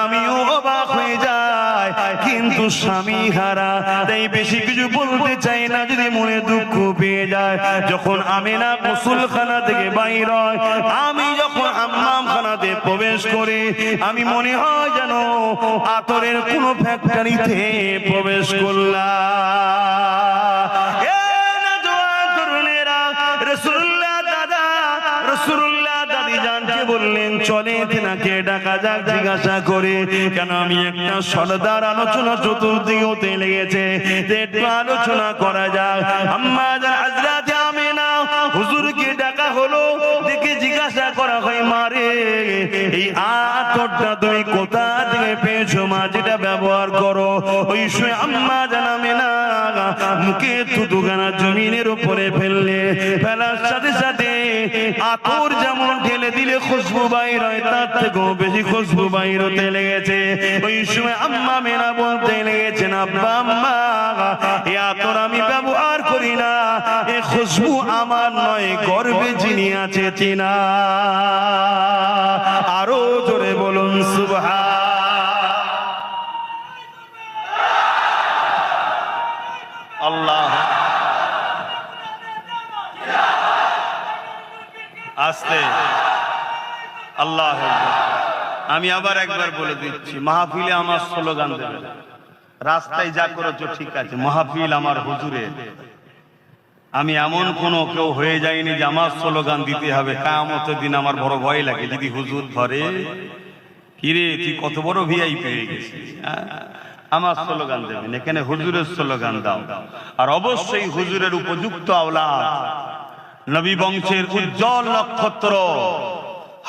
আমিও অবাক হয়ে যাই, কিন্তু স্বামী হারা, তাই বেশি কিছু বলতে চাই না, যদি মনে দুঃখ পেয়ে যায়। যখন আমেনা গোসলখানা থেকে বাইর হয়, আমি যখন হাম্মামখানাতে প্রবেশ করি, আমি মনে হয় যেন আতরের কোন ফ্যাক্টরিতে প্রবেশ করলাম। রাসূলুল্লাহ দাদি জানকে বললেন চলে তেনাকে ডাকা যাক, জিজ্ঞাসা করে, কেন আমি একটা সরদার আলোচনা চতুর্দিকে হতে লেগেছে, একটু আলোচনা করা যাক। আম্মা জান হযরত আমিনা হুজুরকে ডাকা হলো, দেখে জিজ্ঞাসা করা হয়, মারে এই আতরটা তুমি কোথা থেকে পেয়েছো মা, যেটা ব্যবহার করো? ওই সময় আম্মা জান আমিনা মুখে থুতুখানা জমিনের উপরে ফেললে, ফেলার সাথে সাথে আতর যেমন ঢেলে দিলে খুশবু বাইর হয়, তার থেকেও বেশি খুশবু বাইর হতে লেগেছে। ওই সময় আম্মা আমিনা বলতে লেগেছেন, আব্বা আম্মা, এই আতর আমি ব্যবহার করি না, এই খুশবু আমার নয়, গর্ভে যিনি আছে তিনা। আরো জোরে বলুন সুবহান। আল্লাহ আস্তে আল্লাহ। আমি আবার একবার বলে দিচ্ছি, মাহফিলে আমার স্লোগান দেবে, রাস্তায় যা করেছো ঠিক আছে, মাহফিল আমার হুজুরের। আমি এমন কোন কেউ হয়ে যায়নি যে আমার স্লোগান দিতে হবে। কিয়ামতের দিন আমার বড় ভয় লাগে, যদি হুজুর ধরে, কিরে তুই কত বড় ভিআইপি পেয়ে গেছিস, আমার স্লোগান দেবেন, এখানে হুজুরের স্লোগান দাও। আর অবশ্যই হুজুরের উপযুক্ত আওলাদ, নবী বংশের উজ্জ্বল নক্ষত্র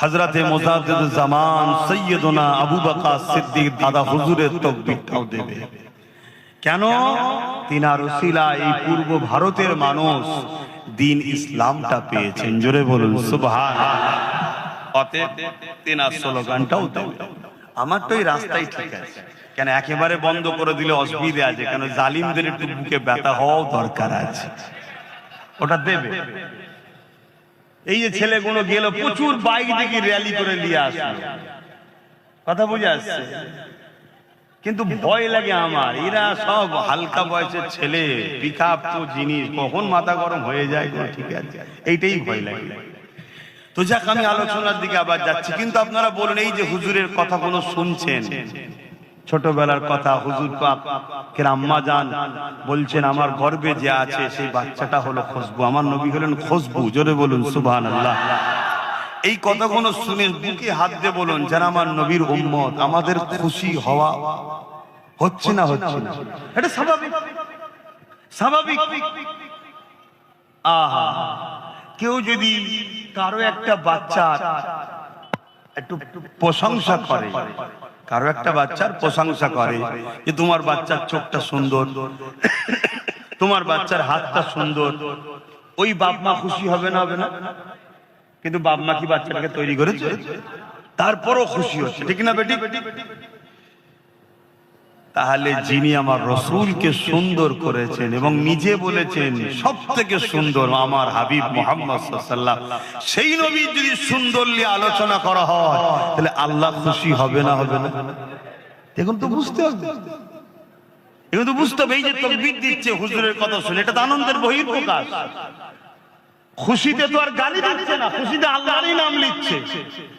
হযরতে মুজাদ্দিদুজ জামান সৈয়দনা আবু বকর সিদ্দিক দাদা হুজুরের তাকবীরটাও দেবে। কেন? তিনার উসিলায় এই পূর্ব ভারতের মানুষ দিন ইসলামটা পেয়েছেন। জোরে বলুন সুবহানাল্লাহ। অতএব তিনার স্লোগানটাও দেবে। আমার তো এই রাস্তাই ঠিক আছে, কেন একেবারে বন্ধ করে দিলে অসুবিধা আছে, কেন জালিমদের একটু বুকে ব্যথা হওয়াও দরকার আছে, ওটা দেবে। এই যে ছেলেগুলো গেল প্রচুর বাইক দেখি র্যালি করে নিয়ে আসলো, কথা বুঝে আসছে, কিন্তু ভয় লাগে আমার। এরা সব হালকা বয়সের ছেলে, পিকআপ জিনিস, কখন মাথা গরম হয়ে যায় ঠিক আছে, এইটাই ভয় লাগে। তো যাক, আমি আলোচনার দিকে আবার যাচ্ছি, কিন্তু আপনারা বলুন এই যে হুজুরের কথা কোনো শুনছেন, ছোটবেলার কথা, হুজুর পাক কে আম্মা জান বলছেন আমার গর্বে যে আছে সেই বাচ্চাটা হলো খুশবু, আমার নবী হলেন খুশবু। জোরে বলুন সুবহানাল্লাহ। এই কথাগুলো শুনে বুকে হাত দিয়ে বলুন, যারা আমার নবীর উম্মত, আমাদের খুশি হওয়া হচ্ছে না? হচ্ছে না? এটা স্বাভাবিক, স্বাভাবিক। আহা, কেউ যদি কারো একটা বাচ্চার একটু প্রশংসা করে, কারো একটা বাচ্চার প্রশংসা করে যে তোমার বাচ্চার চোখটা সুন্দর, তোমার বাচ্চার হাতটা সুন্দর, ওই বাপ মা খুশি হবে না? হবে না? কিন্তু বাপ মা কি বাচ্চাটাকে তৈরি করেছে? তারপরও খুশি হচ্ছে, ঠিক না বেটি? তাহলে যিনি আমার রসূলকে সুন্দর করেছেন এবং নিজে বলেছেন সব থেকে সুন্দর আমার হাবিব মুহাম্মদ সাল্লাল্লাহু আলাইহি ওয়াসাল্লাম, সেই নবী যদি সুন্দর নিয়ে আলোচনা করা হয় তাহলে আল্লাহ খুশি হবে না? হবে না? এখন তো বুঝতে হবে, এখন তো বুঝতে হবে। এই যে তাকবীর দিচ্ছে হুজুরের কথা শুনে, এটা তো আনন্দের বহিঃপ্রকাশ। খুশিতে তো আর গালি দিচ্ছে না, খুশিতে আল্লাহরই নাম লিখছে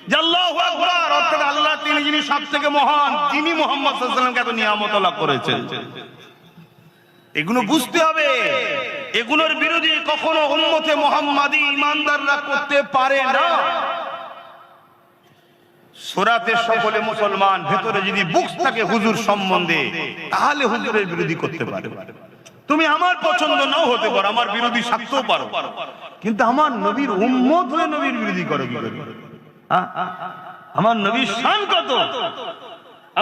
যে আল্লাহু আকবার, অর্থাৎ আল্লাহ তিনি যিনি সবথেকে মহান, তিনি মুহাম্মদ সাল্লাল্লাহু আলাইহি ওয়াসাল্লামকে এত নিয়ামত আল্লাহ করেছেন। এগুলো বুঝতে হবে। এগুলোর বিরোধী কখনো উম্মতে মুহাম্মাদি ঈমানদাররা করতে পারে না। সূরাতে সকলে মুসলমান, ভেতরে যদি বুকস থাকে হুজুর সম্বন্ধে, তাহলে হুজুরের বিরোধী করতে পারে। তুমি আমার পছন্দ নাও হতে পারো, আমার বিরোধী থাকতেও পারো, কিন্তু আমার নবীর উম্মত হয়ে নবীর বিরোধী করো কি করে? আমার নবীর শান কত,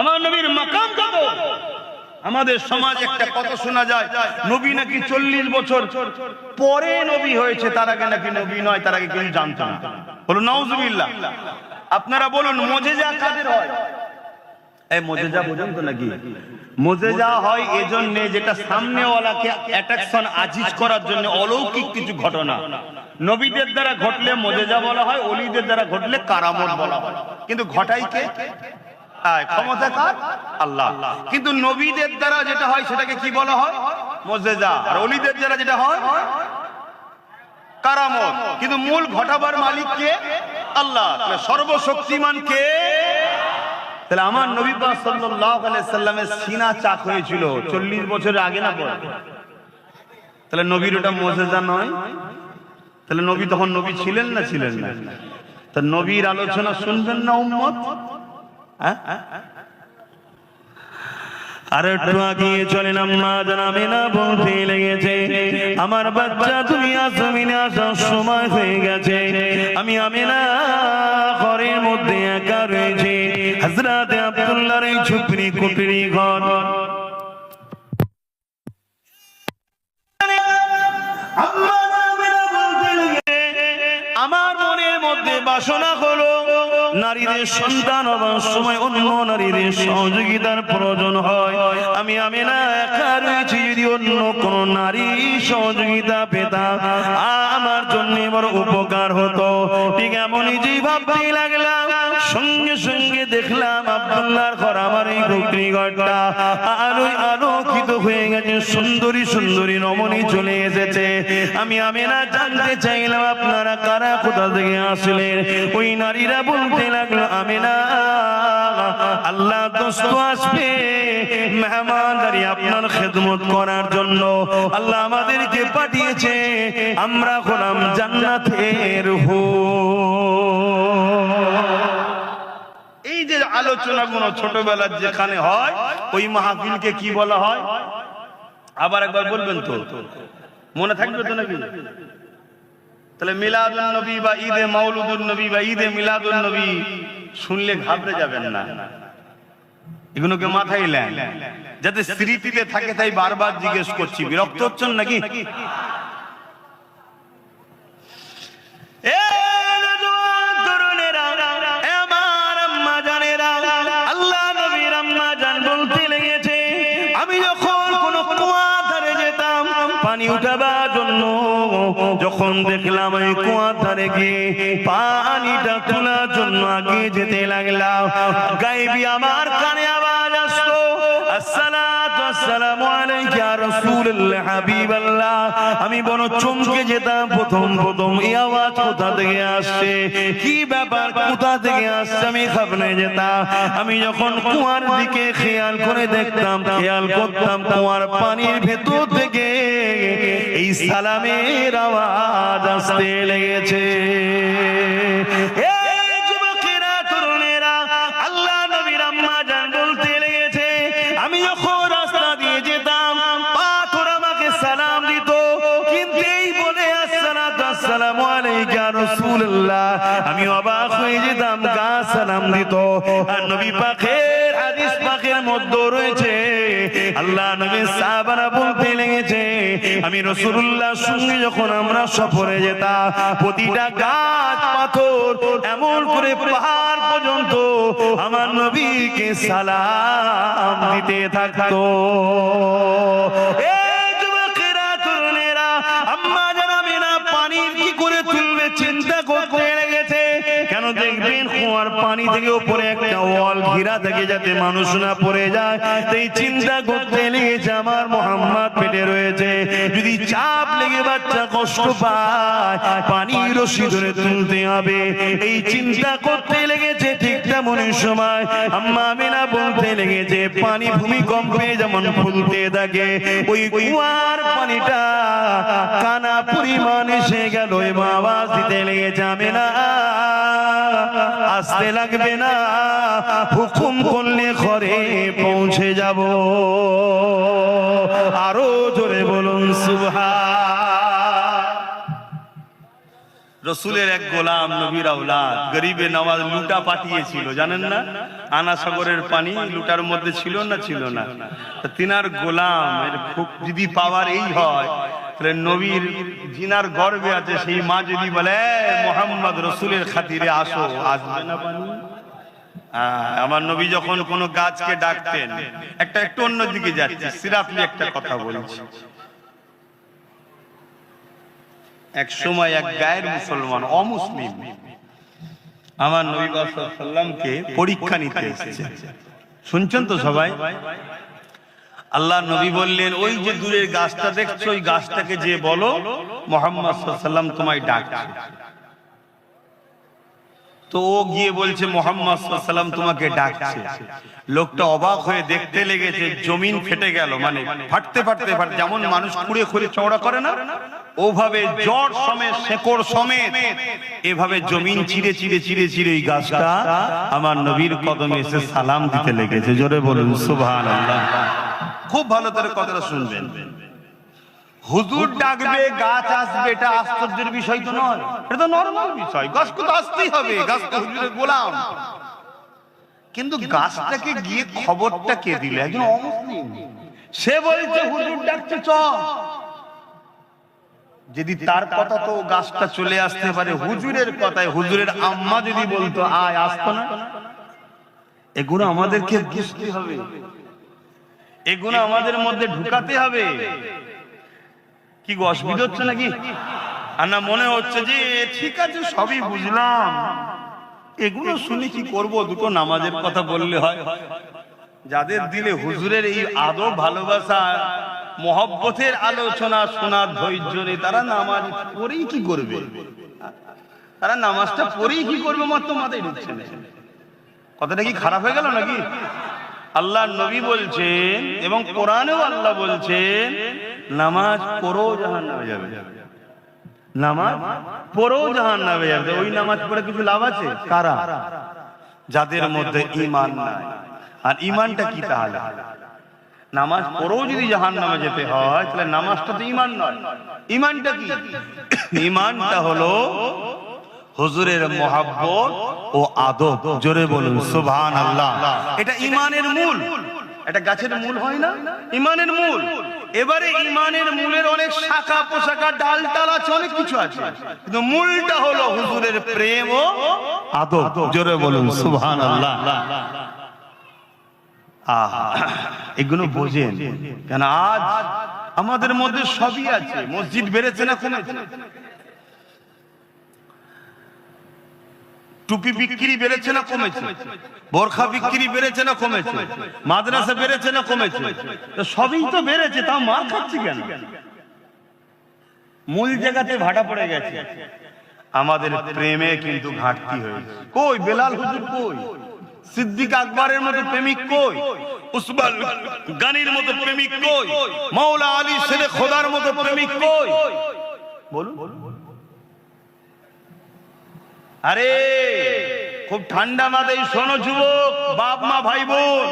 আমার নবীর মাকাম কত। আমাদের সমাজ একটা কথা শোনা যায়, নবী নাকি 40 বছর পরে নবী হয়েছে, তার আগে নাকি নবী নয়, তার আগে কেউ জানতো না। বলুন নাউজুবিল্লাহ। আপনারা বলুন মুজিজা কাদের হয়? এই মুজিজা বুঝুন তো নাকি? মুজিজা হয় এজন্য যেটা সামনেওয়ালাকে অ্যাট্রাকশন আজিজ করার জন্য, অলৌকিক কিছু ঘটনা নবীদের দ্বারা ঘটলে মুজিজা বলা হয়, ওলিদের দ্বারা ঘটলে কারামত বলা হয়। কিন্তু ঘটাই কে? ক্ষমতা কার? আল্লাহ। কিন্তু নবীদের দ্বারা যেটা হয় সেটাকে কি বলা হয়? মুজিজা। আর ওলিদের দ্বারা যেটা হয় কারামত। কিন্তু মূল ঘটাবার মালিক কে? আল্লাহ। সর্বশক্তিমান কে? তাহলে আমার নবী পাক সাল্লাল্লাহু আলাইহি সাল্লামের সিনা চাক হয়েছিল 40 বছরের আগে না পরে? তাহলে নবীর ওটা মুজিজা নয়? তাহলে নবী তখন নবী ছিলেন না ছিলেন না? তা নবীর আলোচনা শুনবেন না উম্মত? আর একটু আগিয়ে চলেন, আম্মা জান আমিনা বলতে লেগেছে আমার বাচ্চা তুমি জমিনে আসার সময় হয়ে গেছে। আমি আমিনা ঘরের মধ্যে একা রয়েছে, হযরত আব্দুল্লাহর এই ঝুপড়ি কুটিরি ঘর। আমার মনের মধ্যে বাসনা হলো নারীদের সন্তান হবার সময় অন্য নারীদের সহযোগিতার প্রয়োজন হয়। আমি আমিনা একা রয়েছি, যদি অন্য কোন নারী সহযোগিতা পেতাম আমার জন্য বড় উপকার হতো। ঠিক এমনই যে ভাবতে লাগলাম, সঙ্গে সঙ্গে দেখলাম আব্দুল্লাহর ঘর, আমার এই কুটির ঘরটা আলোয় আলোকিত হয়ে গেছে, সুন্দরী সুন্দরী রমণী চলে এসেছে। আমি আমিনা জানতে চাইলাম আপনারা কারা, কোথা থেকে আসলেন? ওই নারীরা বলতে লাগলো আমিনা আল্লাহ দোস্ত আসবে মেহমানদারি আপনার খেদমত করার জন্য, আল্লাহ আমাদেরকে পাঠিয়েছে, আমরা হলাম জান্নাতের এই যে আলোচনাগুলো ছোটবেলার যেখানে হয়, ওই মাহফিলকে কি বলা হয়? আবার একবার বলবেন তো, মনে থাকবে তো নাকি? তাহলে মিলাদুন নবী বা ঈদে মাউলুদুন নবী বা ঈদে মিলাদুন নবী শুনলে ঘাবড়ে যাবেন না। এগুলোকে মাথায় নেন, যাতে স্মৃতিতে থাকে, তাই বারবার জিজ্ঞেস করছি। বিরক্ত হচ্ছেন নাকি? পানি উঠাবার জন্য যখন দেখলাম ওই কুয়ার ধারে গিয়ে পানিটা তোলার জন্য আগে যেতে লাগলাম, গায়েবী আমার কানে আওয়াজ আসতো, আসসালাতু আসসালামু আলাইকা ইয়া রাসূলুল্লাহ হাবিবাল্লাহ। আমি বড় চমকে যেতাম, প্রথম এই আওয়াজ কোথা থেকে আসছে, কি ব্যাপার, কোথা থেকে আসছে, আমি ঘাবড়ে যেতাম। আমি যখন কুয়ার দিকে খেয়াল করে দেখতাম, খেয়াল করতাম কুয়ার পানির ভেতর থেকে এই সালামের আওয়াজ আসতে লেগেছে। এই যুবকেরা, তরুণেরা, আল্লাহ নবীর আম্মা জান বলতে লেগেছে, আমি যখন রাস্তা দিয়ে যেতাম পাথর আমাকে সালাম দিত, কিন্তু এই বলে আসসালাতু আসসালামু আলাইকা ইয়া রাসূলুল্লাহ আমি অবাক হয়ে যেতাম, গা সালাম দিত। আর নবী পাকের হাদিস পাকের মধ্যে রয়েছে, আল্লাহ নবীর সাহাবারা বলতে লেগেছে, আমি রাসূলুল্লাহর সঙ্গে যখন আমরা সফরে যেতাম, প্রতিটা গাছ পাথর এমন করে পাহাড় পর্যন্ত আমার নবীকে সালাম দিতে থাকতো। এই যুবকেরা, তরুণেরা, আম্মা জান আমিনা পানি কি করে তুলবে চিন্তা করতে লেগেছে। কেন দেখবেন কুয়ার পানি থেকে উপরে একটা ওয়াল ঘিরা থাকে, যাতে মানুষ না পড়ে যায়, তাই চিন্তা করতে লেগেছে আমার মুহাম্মদ পেটে রয়েছে, যদি চাপ লেগে বাচ্চা কষ্ট পায় পানি রশি ধরে তুলতে হবে, এই চিন্তা করতে লেগেছে। ঠিক তেমনই সময় আম্মা আমিনা বলতে লেগেছে, পানি ভূমিকম্পে যেমন ফুলতে থাকে, ওই কুয়ার পানিটা কানা পরিমাণ এসে গেল এবং আওয়াজ দিতে লেগেছে, আমিনা আসতে লাগবে না, হুকুম করলে ঘরে পৌঁছে যাব। আরো জোরে বলুন সুবহান। রসুলের এক গোলাম, নবীর আওলাদ, গরিবে নওয়াজ লুটা পাঠিয়েছিল, জানেন না? আনা সাগরের পানি লুটার মধ্যে ছিল না, ছিল না। তিনার গোলাম খুব যদি পাওয়ার এই হয়, তাহলে নবীর জিনার গর্বে আছে সেই মা যদি বলে, মোহাম্মদ রসুলের খাতিরে আসো, আসবে না পানি? আমার নবী যখন কোনো গাছকে ডাকতেন, একটু অন্যদিকে যাচ্ছি, সিরাপলি একটা কথা বলছি। এক সময় এক গায়ের মুসলমান, অমুসলিম, আমার নবী সাল্লাল্লাহু আলাইহি ওয়াসাল্লামকে পরীক্ষা নিতে এসেছে। শুনছেন তো সবাই? আল্লাহ নবী বললেন, ওই যে দূরের গাছটা দেখছো, ওই গাছটাকে যে বলো মুহাম্মদ সাল্লাল্লাহু আলাইহি ওয়াসাল্লাম তোমায় ডাকছে। তো ও গিয়ে বলছে মুহাম্মদ সাল্লাল্লাহু আলাইহি ওয়াসাল্লাম তোমাকে ডাকছে। লোকটা অবাক হয়ে দেখতে লেগেছে, জমিন ফেটে গেল, মানে ফাটতে ফাটতে ফাটতে, যেমন মানুষ খুঁড়ে খুঁড়ে চওড়া করে না, ওভাবে জড় সমেত, শেকড় সমেত এভাবে জমিন চিরে চিরে চিরে চিরে এই গাছটা আমার নবীর কদমে এসে সালাম দিতে লেগেছে। জোরে বলুন সুবহানাল্লাহ। খুব ভালো করে কথাটা শুনবেন। হুজুর ডাকবে, গাছ আসবে, এটা আশ্চর্যের বিষয় তো নয়, এটা তো নরমাল বিষয়। গাছকে তো আসতেই হবে, গাছ তো হুজুরের গোলাম। কিন্তু গাছটাকে গিয়ে খবরটা কে দিল? একজন অমুসলিম। সে বলছে হুজুর ডাকছে, চল। যদি তার কথা তো গাছটা চলে আসতে পারে, হুজুরের কথায়, হুজুরের আম্মা যদি বলতো আয়, আসতো না? এগুলো আমাদেরকে বুঝতে হবে, এগুলো আমাদের মধ্যে ঢুকাতে হবে। কি গো, অসুবিধা হচ্ছে নাকি? আর না মনে হচ্ছে যে ঠিক আছে, সবই বুঝলাম, এগুলো শুনে কি করব? দুটো নামাজের কথা বললে হয়। যাদের দিলে হুজুরের এই আদব, ভালোবাসা, মহব্বতের আলোচনা শোনার ধৈর্য নেই, তারা নামাজ পড়েই কি করবে? তারা নামাজটা পড়েই কি করবে? মাত্র মাথায় ঢুকছে না। কথাটা কি খারাপ হয়ে গেল নাকি? আল্লাহ নবী বলছেন এবং কোরআনেও আল্লাহ বলছেন, নামাজ পড়েও জাহান্নামে যাবে, নামাজ পড়েও জাহান্নামে যাবে। ওই নামাজ পড়ে কিছু লাভ আছে? কারা? যাদের মধ্যে ঈমান নাই। আর ঈমানটা কি তাহলে? নামাজ পড়েও যদি জাহান্নামে যেতে হয়, তাহলে নামাজটা তো ঈমান নয়। ঈমানটা কি? ঈমানটা হলো হুজুরের মহব্বত ও আদব। জোরে বলুন সুবহানাল্লাহ। এটা ঈমানের মূল। এটা গাছের মূল হয় না, ঈমানের মূল। এবারে ঈমানের মূলের অনেক শাখা পোশাখা ডাল টাল আছে, অনেক কিছু আছে, কিন্তু মূলটা হলো হুজুরের প্রেম ও আদব। জোরে বলুন সুবহানাল্লাহ। এগুলো বোঝেন কেন? আজ আমাদের মধ্যে সবই আছে। মসজিদ বেড়েছে না কমেছে? টুপি বিক্রি বেড়েছে না কমেছে? বোরখা বিক্রি বেড়েছে না কমেছে? মাদ্রাসা বেড়েছে না কমেছে? সবই তো বেড়েছে, তা মার খাচ্ছি কেন? মূল জায়গাতে ভাটা পড়ে গেছে। আমাদের প্রেমে কিন্তু ঘাটতি হয়েছে। কই বেলাল হুজুর, কই সিদ্দিক আকবরের মতো প্রেমিক, কই উসমান গানির মতো প্রেমিক, কই মাওলা আলী শেরে খোদার মতো প্রেমিক, কই বলুন? আরে খুব ঠান্ডা মাথায় শোনো যুবক, বাপ মা ভাই বোন,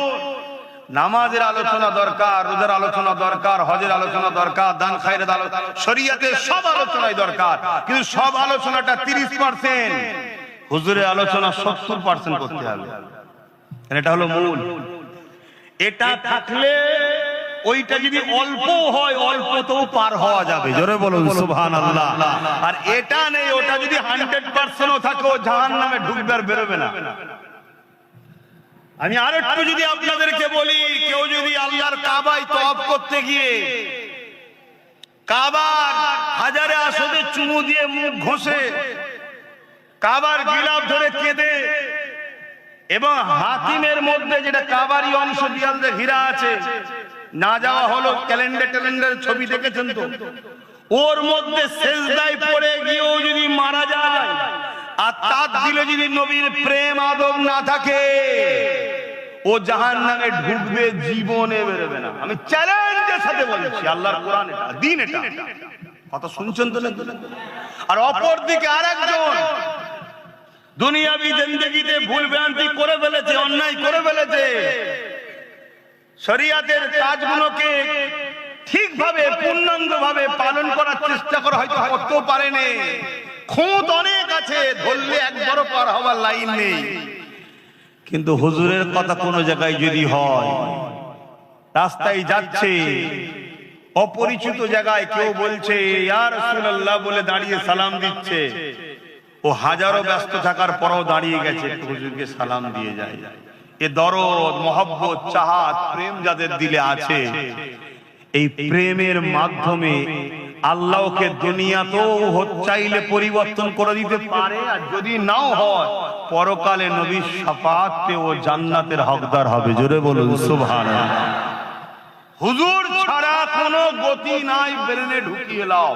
নামাজের আলোচনা দরকার, রোজার আলোচনা দরকার, হজের আলোচনা দরকার, দান খায়রাত আলোচনা, শরীয়তের সব আলোচনাই দরকার, কিন্তু সব আলোচনাটা 30%, হুজুরের আলোচনা 70% করতে হবে। এটা হলো মূল। এটা থাকলে ওইটা যদি অল্প হয়, অল্পতেও পার হওয়া যাবে। জোরে বলুন সুবহানাল্লাহ। আর এটা নেই, ওটা যদি 100% থাকে, ও জাহান্নামে ঢুকবে আর বেরোবে না। আমি আর একটু যদি আপনাদেরকে বলি, কেউ যদি আল্লাহর কাবায় তওয়াফ করতে গিয়ে কাবার হাজারে আসদে চুমু দিয়ে মুখ ঘষে, কাবার গিলাফ ধরে কেঁদে, এবং হাতিমের মধ্যে যেটা কাবারি অংশ দিয়ালতে হীরা আছে, না যাওয়া হলো, ক্যালেন্ডার ছবি দেখেছেন তো, ওর মধ্যে সেজদায় পড়ে গিয়েও যদি মারা যায়, আর তার দিলে যদি নবীর প্রেম আদব না থাকে, ও জাহান্নামে ঢুকবে, জীবনে বেরোবে না। আমি চ্যালেঞ্জের সাথে বলছি, আল্লাহর কোরআন এটা, দিন এটা। কথা শুনছেন তো? আর অপর দিকে আরেকজন দুনিয়াবি জিন্দেগিতে ভুল ভ্রান্তি করে ফেলেছে, অন্যায় করে ফেলেছে, শরিয়াতের কাজগুলোকে ঠিকভাবে পূর্ণাঙ্গভাবে পালন করার চেষ্টা করে হয়তো করতেও পারেনি। খুঁত অনেক আছে, ধরলে একবারও পার হওয়ার লাইন নেই। কিন্তু হুজুরের কথা কোনো জায়গায় যদি হয়, রাস্তায় যাচ্ছে, অপরিচিত জায়গায় কেউ বলছে ইয়া রাসূলুল্লাহ বলে দাঁড়িয়ে সালাম দিচ্ছে, ও হাজারো ব্যস্ত থাকার পরেও দাঁড়িয়ে গেছে, হুজুরকে সালাম দিয়ে যায়। এ দরদ, মহব্বত, চাহাত, প্রেম যাদের দিলে আছে, এই প্রেমের মাধ্যমে আল্লাহকে দুনিয়াতেও চাইলে পরিবর্তন করে দিতে পারে, আর যদি নাও হয়, পরকালে নবীর শাফাআত পেয়ে ও জান্নাতের হকদার হবে। জোরে বলুন সুবহানাল্লাহ। হুজুর ছাড়া কোনো গতি নাই, ব্রেনে ঢুকিয়ে নাও,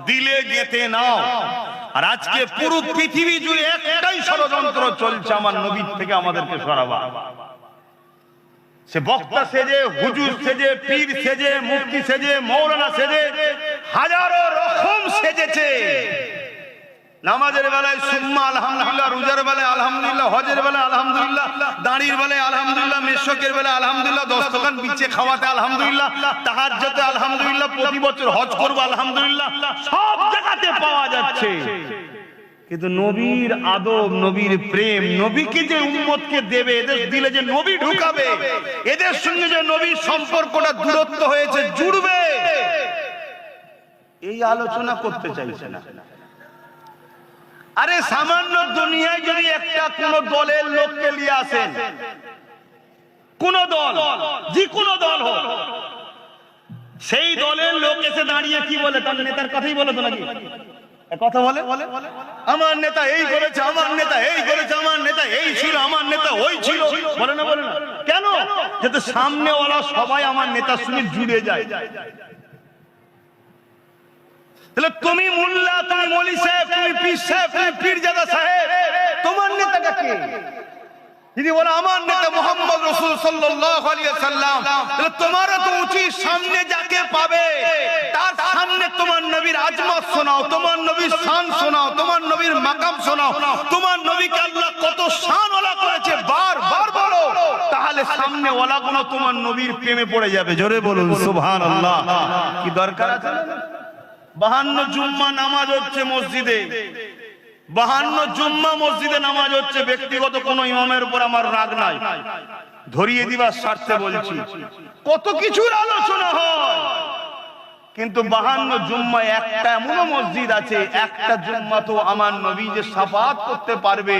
দিলে গেঁথে নাও। আর আজকে পুরো পৃথিবী জুড়ে একটাই ষড়যন্ত্র চলছে, আমার নবী থেকে আমাদেরকে সরাবা। সে বক্তা সেজে, হুজুর সেজে, পীর সেজে, মুফতি সেজে, মৌলানা সেজে, হাজারো রকম সেজেছে। নামাজের বেলায় সুম্মা আলহামদুলিল্লাহ, রোজার বেলায় আলহামদুলিল্লাহ, হজের বেলায় আলহামদুলিল্লাহ, দাঁড়ির বেলায় আলহামদুলিল্লাহ, মেশকের বেলায় আলহামদুলিল্লাহ, দস্তখান বিছে খাওয়াতে আলহামদুলিল্লাহ, তাহাজ্জুদে আলহামদুলিল্লাহ, প্রতি বছর হজ করব আলহামদুলিল্লাহ, সব জায়গাতে পাওয়া যাচ্ছে। কিন্তু নবীর আদব, নবীর প্রেম, নবীকে যে উম্মতকে দেবে, এদের দিলে যে নবী ঢুকাবে, এদের সঙ্গে যে নবীর সম্পর্কটা দূরত্ব হয়েছে, জুড়বে, এই আলোচনা করতে চাইছে না। আরে সামান্য দুনিয়ায় যদি একটা কোন দলের লোককে নিয়ে আসেন, কোন দল, যে কোন দল হোক, সেই দলের লোক এসে দাঁড়িয়ে কি বলে? তার নেতার কথাই বলে তো নাকি? কথা বলে, আমার নেতা এই করেছে, আমার নেতা এই করেছে, আমার নেতা এই ছিল, আমার নেতা ওই ছিল, বলে না? বলে না কেন? যাতে সামনেওয়ালা সবাই আমার নেতার সঙ্গে জুড়ে যায়। তাহলে তুমি মোল্লা, তুমি মৌলী সাহেব, তুমি পীর সাহেব, তুমি পীরজাদা সাহেব, তোমার নেতাটা কে? যদি বলে আমার নেতা মুহাম্মদ রাসূল সাল্লাল্লাহু আলাইহি ওয়াসাল্লাম, তাহলে তোমারও তো উচিত সামনে যাকে পাবে তার সামনে তোমার নবীর আজমত শোনাও, তোমার নবীর শান শোনাও, তোমার নবীর মাকাম শোনাও, তোমার নবীকে আল্লাহ কত শানওয়ালা করেছে বারবার বলো, তাহলে সামনে ওয়ালাগুলো তোমার নবীর প্রেমে পড়ে যাবে। জোরে বলুন সুবহানাল্লাহ। কি দরকার আছে? 52 জুম্মা নামাজ হচ্ছে মসজিদে, 52 জুম্মা মসজিদে নামাজ হচ্ছে, ব্যক্তিগত কোনো ইমামের উপর আমার রাগ নাই, ধরিয়ে দিবার স্বার্থে বলছি। কত কিছুর আলোচনা হয়, কিন্তু 52 জুম্মা একটা এমন মসজিদ আছে, একটা জুম্মা তো আমার নবী যে শাফাত করতে পারবে,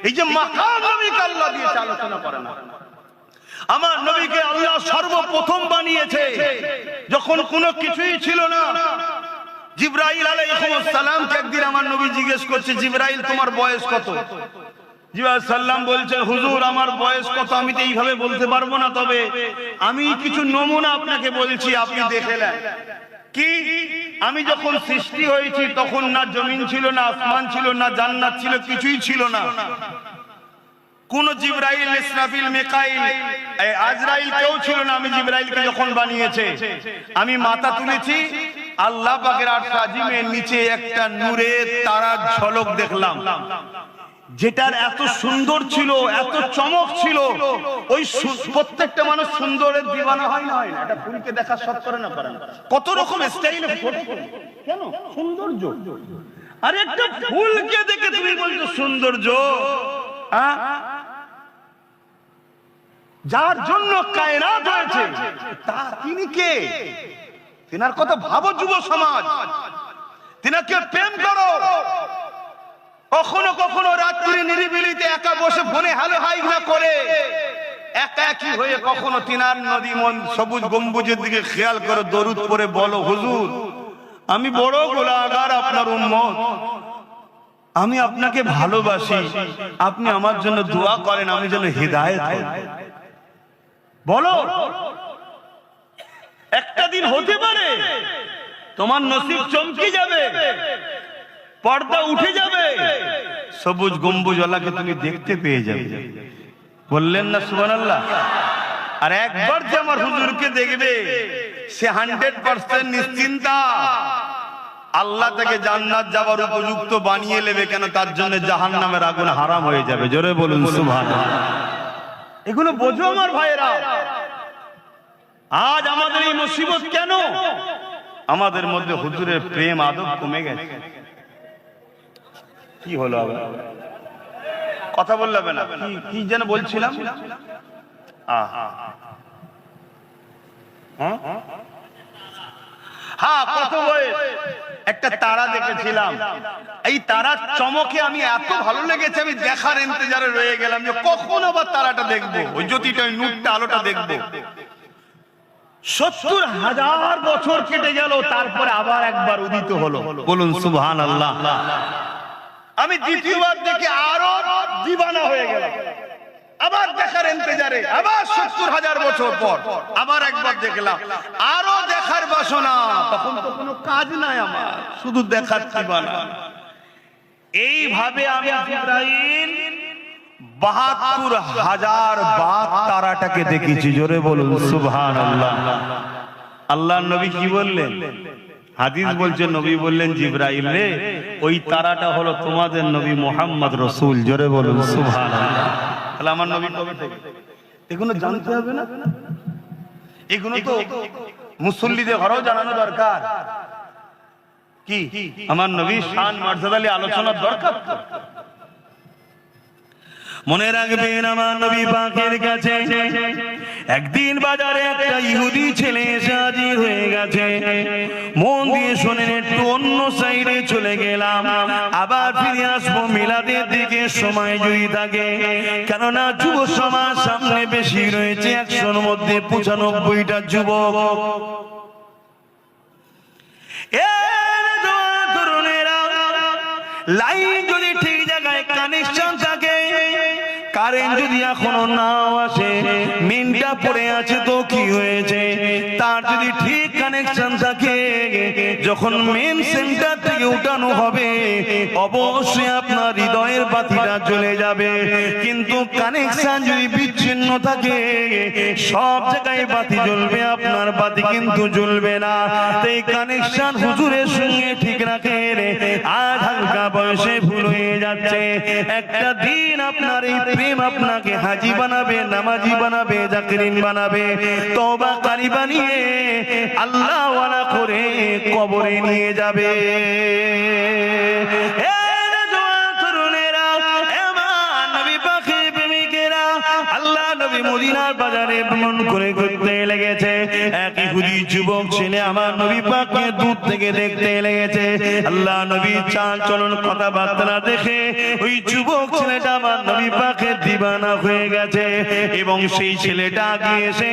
এই যে মাকাম নবীকে আল্লাহ দিয়েছে, আলোচনা করে না। আমার নবীকে আল্লাহ সর্বপ্রথম বানিয়েছে যখন কোনো কিছুই ছিল না। জিবরাইল আলাইহিস সালামকে একদিন আমার নবী জিজ্ঞেস করছে, জিবরাইল তোমার বয়স কত? জিবরাইল সাল্লাম বলছে, হুজুর আমার বয়স কত আমি তো এইভাবে বলতে পারবো না, তবে আমি কিছু নমুনা আপনাকে বলছি, আপনি দেখে নেন। কি, আমি যখন সৃষ্টি হয়েছি তখন না জমিন ছিল, না আসমান ছিল, না জান্নাত ছিল, কিছুই ছিল না। কোন জিবরাইল, ইসরাফিল, মিকাইল, আজরাইল কেউ ছিল না। আমি জিবরাইলকে যখন বানিয়েছে, আমি মাথা তুলেছি, আল্লাহ পাকের আরশ আজিমের নিচে একটা নূরের তারার ঝলক দেখলাম, যেটার এত সুন্দর ছিল, এত চমক ছিল। ওই প্রত্যেকটা মানুষ সুন্দরের দিওয়ানা হয় না, হয় না? এটা ফুলকে দেখার শখ করে না, করে না? কত রকম স্টাইলে ফটো, কেন সৌন্দর্য? আরে একটা ফুলকে দেখে তুমি বলছো সৌন্দর্য? যার জন্য কায়নাত হয়েছে, তিনি কে? তিনার কথা ভাবো যুব সমাজ, তিনাকে প্রেম করো। কখনো কখনো রাত্রি নিরিবিলিতে একা বসে ফোনে হ্যালো হাই না করে একা একই হয়ে কখনো তিনার নদী মন সবুজ গম্বুজের দিকে খেয়াল করে দরুদ পড়ে বলো, হুজুর আমি বড় গুনাহগার, আপনার উম্মত, আমি আপনাকে ভালোবাসি, আপনি আমার জন্য দোয়া করেন, আমি যেন হিদায়াত হই। বলো, একটা দিন হতে পারে তোমার নসিব চমকে যাবে, পর্দা উঠে যাবে, সবুজ গম্বুজওয়ালাকে তুমি দেখতে পেয়ে যাবে। বললেন না সুবহানাল্লাহ? আর একবার যে আমার হুজুরকে দেখবে, সে 100% নিশ্চিন্তা, আল্লাহ তাকে জান্নাত যাওয়ার উপযুক্ত বানিয়ে নেবে। কেন? তার জন্য জাহান্নামের আগুন হারাম হয়ে যাবে। জোরে বলুন সুবহানাল্লাহ। এগুলো বোঝো আমার ভাইয়েরা। আজ আমাদের এই মুসিবত কেন? আমাদের মধ্যে হুজুরের প্রেম আদব কমে গেছে। কি হলো আবার? কথা বললে না, কি যেন বলছিলাম? হ্যাঁ, কত বয়স একটা তারা দেখেছিলাম, এই তারার চমকে আমি এত ভালো লেগেছে, আমি দেখার ইন্তজারে রয়ে গেলাম যে কখন আবার তারাটা দেখবো, ওই জ্যোতিটা, ওই নূরটা, আলোটা দেখবো। 70,000 বছর কেটে গেল, তারপরে আবার একবার উদিত হলো। বলুন সুবহানাল্লাহ। আমি দ্বিতীয়বার দেখে আরো দিবানা হয়ে গেলাম, আবার দেখার ইন্তজারে, আবার 70,000 বছর পর আবার একবার দেখলাম, আরো দেখার বাসনা। তখন তো কোনো কাজ নাই আমার, শুধু দেখার দিবানা। এইভাবে আমি জিবরাইল 72,000 বার তারাটাকে দেখেছি। জোরে বলুন সুবহানাল্লাহ। আল্লাহর নবী কি বললেন? হাদিস বলছে, নবী বললেন, জিবরাইল রে, ওই তারাটা হলো তোমাদের নবী মুহাম্মদ রাসূল। জোরে বলুন সুবহানাল্লাহ। তাহলে আমার নবী কবে থেকে? এগুলো জানতে হবে না? এগুলো তো মুসল্লিদের ঘরেও জানানো দরকার। কি আমার নবীর শান মর্যাদা নিয়ে আলোচনার দরকার। মনে রাখবেন, আমার নবী পাকের কাছে একদিন বাজারে একটা ইহুদি ছেলে এসে হাজির হয়ে গেছে। মন দিয়ে শোনেন, একটু অন্য সাইডে চলে গেলাম, আবার ফিরে আসবো মিলাদের দিকে সময় যদি থাকে। কেননা যুব সমাজ সামনে বেশি রয়েছে, 100-র মধ্যে 95টা যুবক। লাইন যদি ঠিক জায়গায় কানেকশন থাকে, কারেন্ট যদি এখনো নাও আসে, মেনটা পড়ে আছে তো কি হয়েছে, তার যদি ঠিক কানেকশন থাকে, যখন মেন সেন্টার থেকে উঠানো হবে, অবশ্যই আপনার হৃদয়ের বাতিটা জ্বলে যাবে। কিন্তু কানেকশন যদি বিচ্ছিন্ন থাকে, সব জায়গায় বাতি জ্বলবে, আপনার বাতি কিন্তু জ্বলবে না। তাই কানেকশন হুজুরের সঙ্গে ঠিক রাখেন। আজ হালকা বয়সে ভুল হয়ে যাচ্ছে, একটা দিন আপনার এই প্রেম আপনাকে হাজি বানাবে, নামাজি বানাবে, জাকিরিন বানাবে, তওবা কারি বানিয়ে আল্লাহ ওয়ালা করে কবরে নিয়ে যাবে। আমার নবী পাককে দূর থেকে দেখতে লেগেছে। আল্লাহ নবী চাল চলন কথাবার্তা দেখে ওই যুবক ছেলেটা আমার নবী পাকের দিবানা হয়ে গেছে। এবং সেই ছেলেটা গিয়ে এসে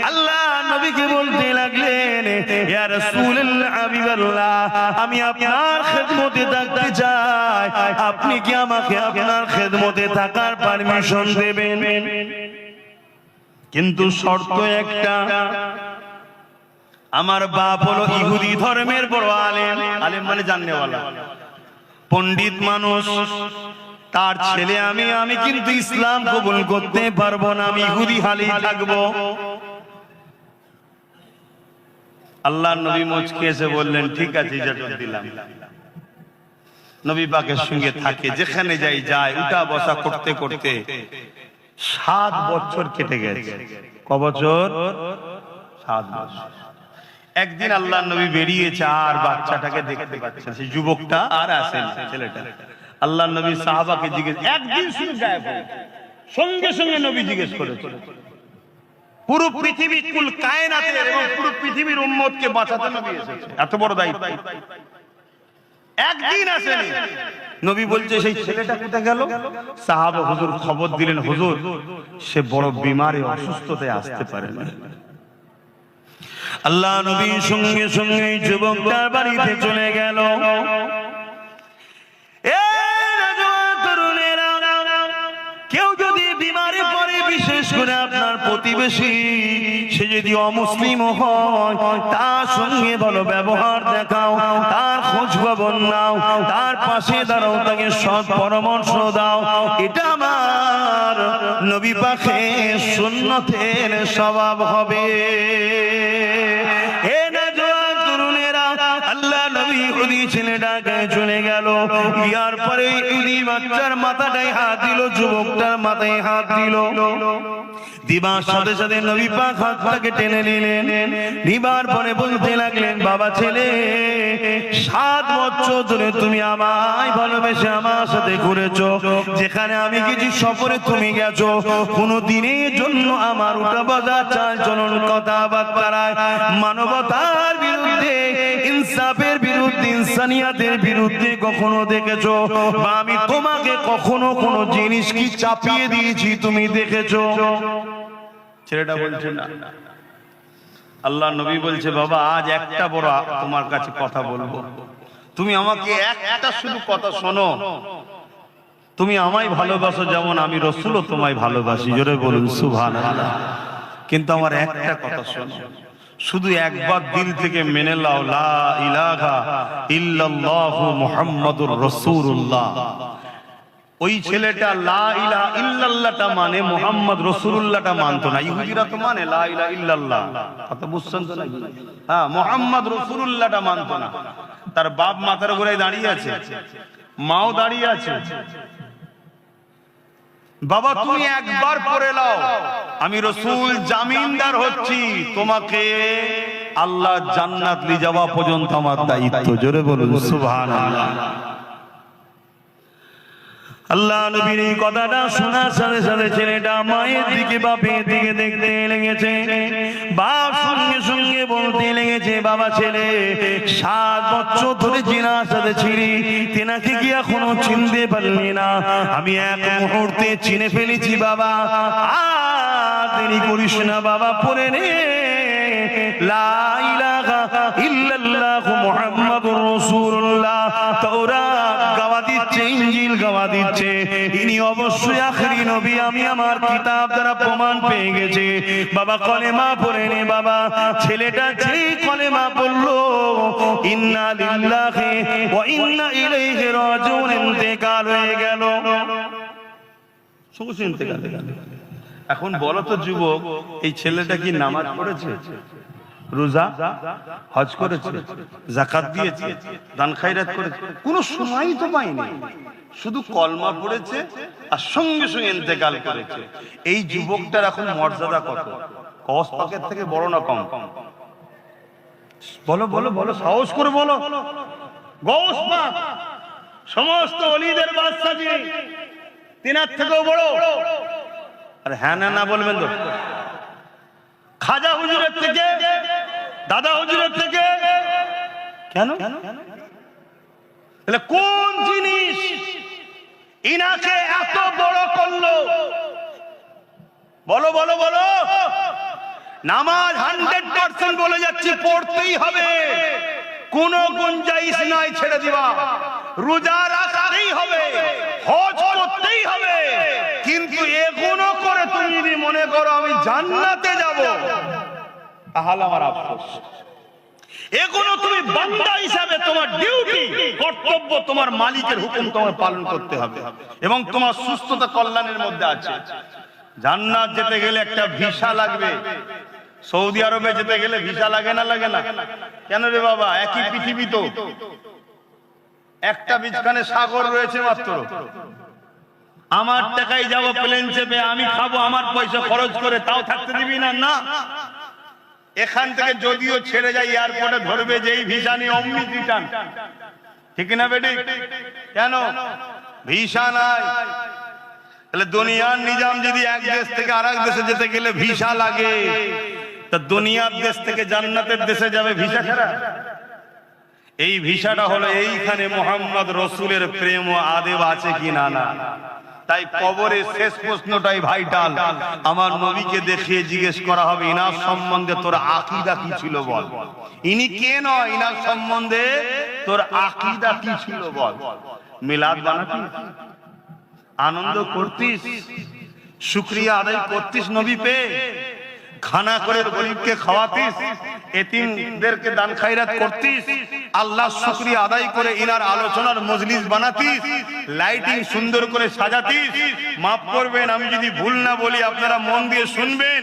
আল্লাহ নবীকে বলতে লাগলেন, ইয়া রাসূলুল্লাহ হাবিবাল্লাহ, আমি আপনার খেদমতে থাকতে চাই, আপনি কি আমাকে আপনার খেদমতে থাকার পারমিশন দেবেন? কিন্তু শর্ত একটা, আমার বাপ হলো ইহুদি ধর্মের বড় আলেম, আলেম মানে জাননেওয়ালা, পণ্ডিত মানুষ, তার ছেলে আমি কিন্তু ইসলাম কবুল করতে পারবো না, আমি ইহুদি হালেই থাকবো। আল্লাহ নবী মুচকে এসে বললেন, ঠিক আছে, ইজাজত দিলাম। নবী পাকের সঙ্গে থাকে, যেখানে যাই যায়, উঠা বসা করতে করতে 7 বছর কেটে গেছে। ক বছর? 7 বছর। একদিন আল্লাহ নবী বেরিয়েছে, আর বাচ্চাটাকে দেখতে পাচ্ছেন, সেই যুবকটা আর আসেন, ছেলেটা। আল্লাহ নবী সাহাবাকে জিজ্ঞেস, একদিন শুধু গায়েব হয়ে, সঙ্গে সঙ্গে নবী জিজ্ঞেস করেছেন, পুরো পৃথিবী কুল কায়নাতের এবং পুরো পৃথিবীর উম্মতকে বাঁচাতে নবী এসেছে, এত বড় দায়িত্ব। একদিন আসেনি। নবী বলছে, সেই ছেলেটা কোথায় গেল? সাহাবা হুজুর খবর দিলেন, হুজুর সে বড় বিমারে, অসুস্থতায় আসতে পারে না। আল্লাহ নবী সঙ্গে সঙ্গে যুবকটার বাড়িতে চলে গেল। কেউ যদি বিমারে পড়ে, বিশেষ করে আপনার প্রতিবেশী, সে যদি অমুসলিম হয়, তার সঙ্গে ভালো ব্যবহার দেখাও, তার খোঁজ খবর নাও, তার পাশে দাঁড়াও, তাকে সৎ পরামর্শ দাও। এটা আমার নবী পাকের সুন্নতের স্বভাব হবে। আল্লাহ নবী ইহুদি ছেলেটাকে চলে গেল। ইয়ার পরে ইহুদি বাচ্চার মাথাটায় হাত দিল, যুবকটার মাথায় হাত দিল। দিবার সাথে সাথে নবী পাক হাতটাকে টেনে নিলেন। নিবার পরে বলতে লাগলেন, বাবা ছেলে, 7 বছর ধরে তুমি আমায় ভালোবেসে আমার সাথে ঘুরেছো, যেখানে আমি কিছু সফরে তুমি গেছো, কোনো দিনের জন্য আমার উঠা বসা চাল চলন কথাবার্তায় মানবতার বিরুদ্ধে, ইনসাফের বিরুদ্ধে, ইনসানিয়াতের বিরুদ্ধে কখনো দেখেছো? বা আমি তোমাকে কখনো কোনো জিনিস কি চাপিয়ে দিয়েছি তুমি দেখেছো? ছেলেটা বলছে না। আল্লাহ নবী বলছে, বাবা আজ একটা বড় তোমার কাছে কথা বলবো, তুমি আমাকে একটা শুধু কথা শোনো। তুমি আমায় ভালোবাসো যেমন আমি রাসূলও তোমায় ভালোবাসি, জোরে বলুন সুবহানাল্লাহ। কিন্তু আমার একটা কথা শোনো, শুধু একবার দিল থেকে মেনে নাও, লা ইলাহা ইল্লাল্লাহু মুহাম্মাদুর রাসূলুল্লাহ। ওই ছেলেটা লা ইলাহা ইল্লাল্লাহটা মানে মুহাম্মদ রাসূলুল্লাহটা মানতো না। ইহুদিরা তো মানে লা ইলাহা ইল্লাল্লাহ, কথা বুঝছেন তো নাকি? হ্যাঁ, মুহাম্মদ রাসূলুল্লাহটা মানতো না। তার বাপ মাথার উপরে দাঁড়িয়ে আছে, মাও দাঁড়িয়ে আছে। বাবা তুমি একবার পড়ে নাও, আমি রাসূল জামিনদার হচ্ছি, তোমাকে আল্লাহ জান্নাত নিয়ে যাওয়া পর্যন্ত আমার দায়িত্ব। জোরে বলুন সুবহানাল্লাহ। আল্লাহ নবীর এই কথাটা শোনার সাথে সাথে ছেলেটা মায়ের দিকে বাপের দিকে দেখতে লেগেছে। বাপ সঙ্গে সঙ্গে বলতে লেগেছে, বাবা ছেলে 7 বছর ধরে জিনার সাথে ছিলি, তেনাকে কি এখনো চিনতে পারলি না? আমি এক মুহূর্তে চিনে ফেলেছি বাবা, আর দেরি করিস না বাবা, পড়ে নে লা ইলাহা ইল্লাল্লাহু মুহাম্মাদুর রাসূলুল্লাহ। তাওরাত গাওয়া দিচ্ছে, ইনজিল গাওয়া দিচ্ছে, ইনি অবশ্যই আখেরি নবী, আমি আমার কিতাব দ্বারা প্রমাণ পেয়ে গেছি। বাবা কলেমা পড়ে নে বাবা। ছেলেটা যে কলেমা পড়লো, ইন্না লিল্লাহি ওয়া ইন্না ইলাইহি রাজিউন, ইন্তেকাল হয়ে গেল। শুনছেন ইন্তেকাল? এখন বলো তো যুবক, এই ছেলেটা কি নামাজ পড়েছে, রোজা হজ করেছে, যাকাত দিয়েছে, দান খায়রাত করেছে? কোনো সময়ই তো পায়নি, শুধু কলমা পড়েছে আর সঙ্গে সঙ্গে ইন্তেকাল করেছে। এই যুবকটার এখন মর্যাদা কত? কস পাকের থেকে বড় না কম? বলো বলো বলো, সাহস করে বলো। গৌস পাক সমস্ত ওলিদের বাদশা যিনি, তিনার থেকেও বড়। আর হ্যাঁ না না বলবেন তো? খাজা হুজুরের থেকে দাদা হুজুরের থেকে কেন? তাহলে কোন জিনিস ইনাকে এত বড় করলো? বলো বলো বলো। নামাজ 100% বলে যাচ্ছি পড়তেই হবে, কোন গুঞ্জাইশ নাই ছেড়ে দিবা। রোজা রাখতেই হবে, হজ করতেই হবে, কিন্তু এগুলো করে তুমি যদি মনে করো আমি জান্নাতে যাব, তাহলে আমার আফসোস। এগুলো তুমি বান্দা হিসাবে তোমার ডিউটি, কর্তব্য, তোমার মালিকের হুকুম তোমার পালন করতে হবে এবং তোমার সুস্থতা কল্যাণের মধ্যে আছে। জান্নাত যেতে গেলে একটা ভিসা লাগবে। সৌদি আরবে যেতে গেলে ভিসা লাগে না? লাগে না? কেন রে বাবা? একই পৃথিবী তো, একটা বিছখানে সাগর রয়েছে মাত্র। আমার টাকায় যাব প্লেন চেপে, আমি খাবো আমার পয়সা খরচ করে, তাও থাকতে দিবি না? না। এখান থেকে যদিও ছেড়ে যায় এয়ারপোর্টে ধরবে যেই ভিসা নিয়ে অমনি রিটার্ন, ঠিক না বেটি? কেন? ভিসা নাই। তাহলে দুনিয়ার নিজাম যদি এক দেশ থেকে আরেক দেশে যেতে গেলে ভিসা লাগে, তা দুনিয়ার দেশ থেকে জান্নাতের দেশে যাবে ভিসা ছাড়া? এই ভিসাটা হলো এইখানে মোহাম্মদ রসুলের প্রেম ও আদেব আছে কি না? না। তাই কবরের শেষ প্রশ্নটাই ভাইটাল। আমার নবীকে দেখিয়ে জিজ্ঞেস করা হবে, ইনার সম্বন্ধে তোর আকীদা কি ছিল বল। ইনি কে নয়, ইনার সম্বন্ধে তোর আকীদা কি ছিল বল। মিলাদ বানাতিস, আনন্দ করতিস, শুকরিয়া আদায় করতিস নবী পেয়ে, খানা করে গরিবকে খাওয়াতিস, এতিমদেরকে দান খায়রাত করতিস, আল্লাহর শুকরিয়া আদায় করে ইনার আলোচনার মজলিস বানাতিস, লাইটিং সুন্দর করে সাজাতিস। মাফ করবেন আমি যদি ভুল না বলি, আপনারা মন দিয়ে শুনবেন।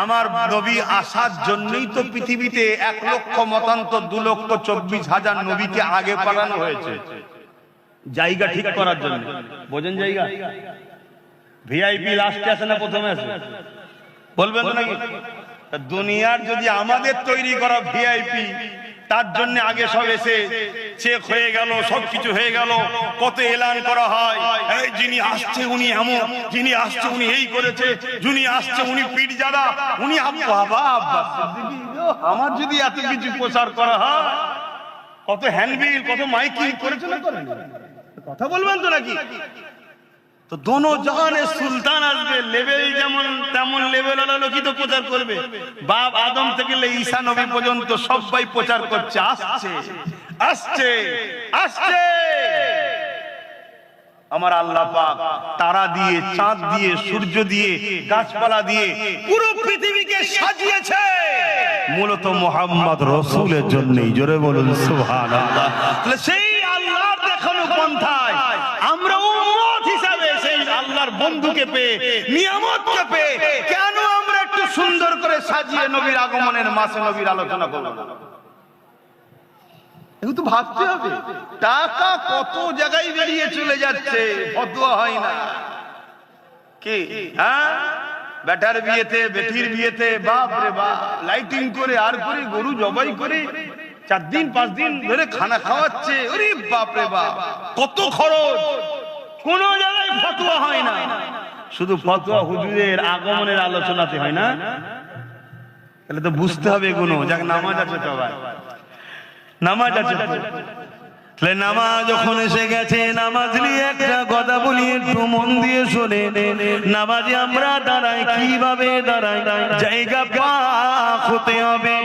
আমার নবী আসার জন্যই তো পৃথিবীতে 1 লক্ষ মতান্তর 2,24,000 নবীকে আগে পাঠানো হয়েছে, জায়গা ঠিক করার জন্য। বোঝেন জায়গা? ভিআইপি লাস্টে আসে না প্রথমে আসে? বলবেন তো নাকি? দুনিয়ার যদি আমাদের তৈরি করা ভিআইপি, তার জন্য আগে সব এসে চেক হয়ে গেল, সবকিছু হয়ে গেল, কত এলান করা হয়, এই যিনি আসছে উনি এমন, যিনি আসছে উনি এই করেছে, যিনি আসছে উনি পীরজাদা, উনি বাবা আব্বাস সিদ্দিকী। আমার যদি এত কিছু প্রচার করা হয়, কত হ্যান্ডবিল, কত মাইকিং করেছে না? করেন? কথা বলবেন তো নাকি? তো দোনো জাহানের সুলতান আসবে, লেভেল যেমন তেমন লেভেল ওয়ালা লোকই তো প্রচার করবে। বাপ আদম থেকে ঈসা নবী পর্যন্ত সবাই প্রচার করছে আসছে আসছে আসছে। আমার আল্লাহ পাক তারা দিয়ে, চাঁদ দিয়ে, সূর্য দিয়ে, গাছপালা দিয়ে পুরো পৃথিবীকে সাজিয়েছে মূলত মুহাম্মদ রাসূলের জন্যই। জোরে বলুন সুবহানাল্লাহ। তাহলে সেই আল্লাহর দেখানো পন্থায় আমরা উম্মত হিসাবে সেই আল্লাহর বন্ধুকে পেয়ে, নিয়ামতকে পেয়ে, কেন আমরা একটু সুন্দর করে সাজিয়ে নবীর আগমনের মাসে নবীর আলোচনা করব? কিন্তু ভাবতে হবে, টাকা কত জায়গায় বেরিয়ে চলে যাচ্ছে, ফতোয়া হয় না কি? হ্যাঁ, বেটার বিয়েতে, বেটির বিয়েতে, বাপ রে বাপ, লাইটিং করে আর করে গরু জবাই করে 4 দিন 5 দিন ধরে খানা খাওয়াচ্ছে। ওরে বাপ রে বাপ, কত খরচ, কোন জায়গায় ফতোয়া হয় না। শুধু ফতোয়া হুজুরের আগমনের আলোচনাতে হয় না। তাহলে তো বুঝতে হবে এগুলো। যাক, নামাজ আছে তো ভাই, নামাজ আছে। তাহলে নামাজ যখন এসে গেছে, নামাজ নিয়ে একটা কথা বলি, একটু মন দিয়ে শোনে। নামাজে আমরা দাঁড়াই, কিভাবে দাঁড়াই? জায়গা পাক হতে হবে,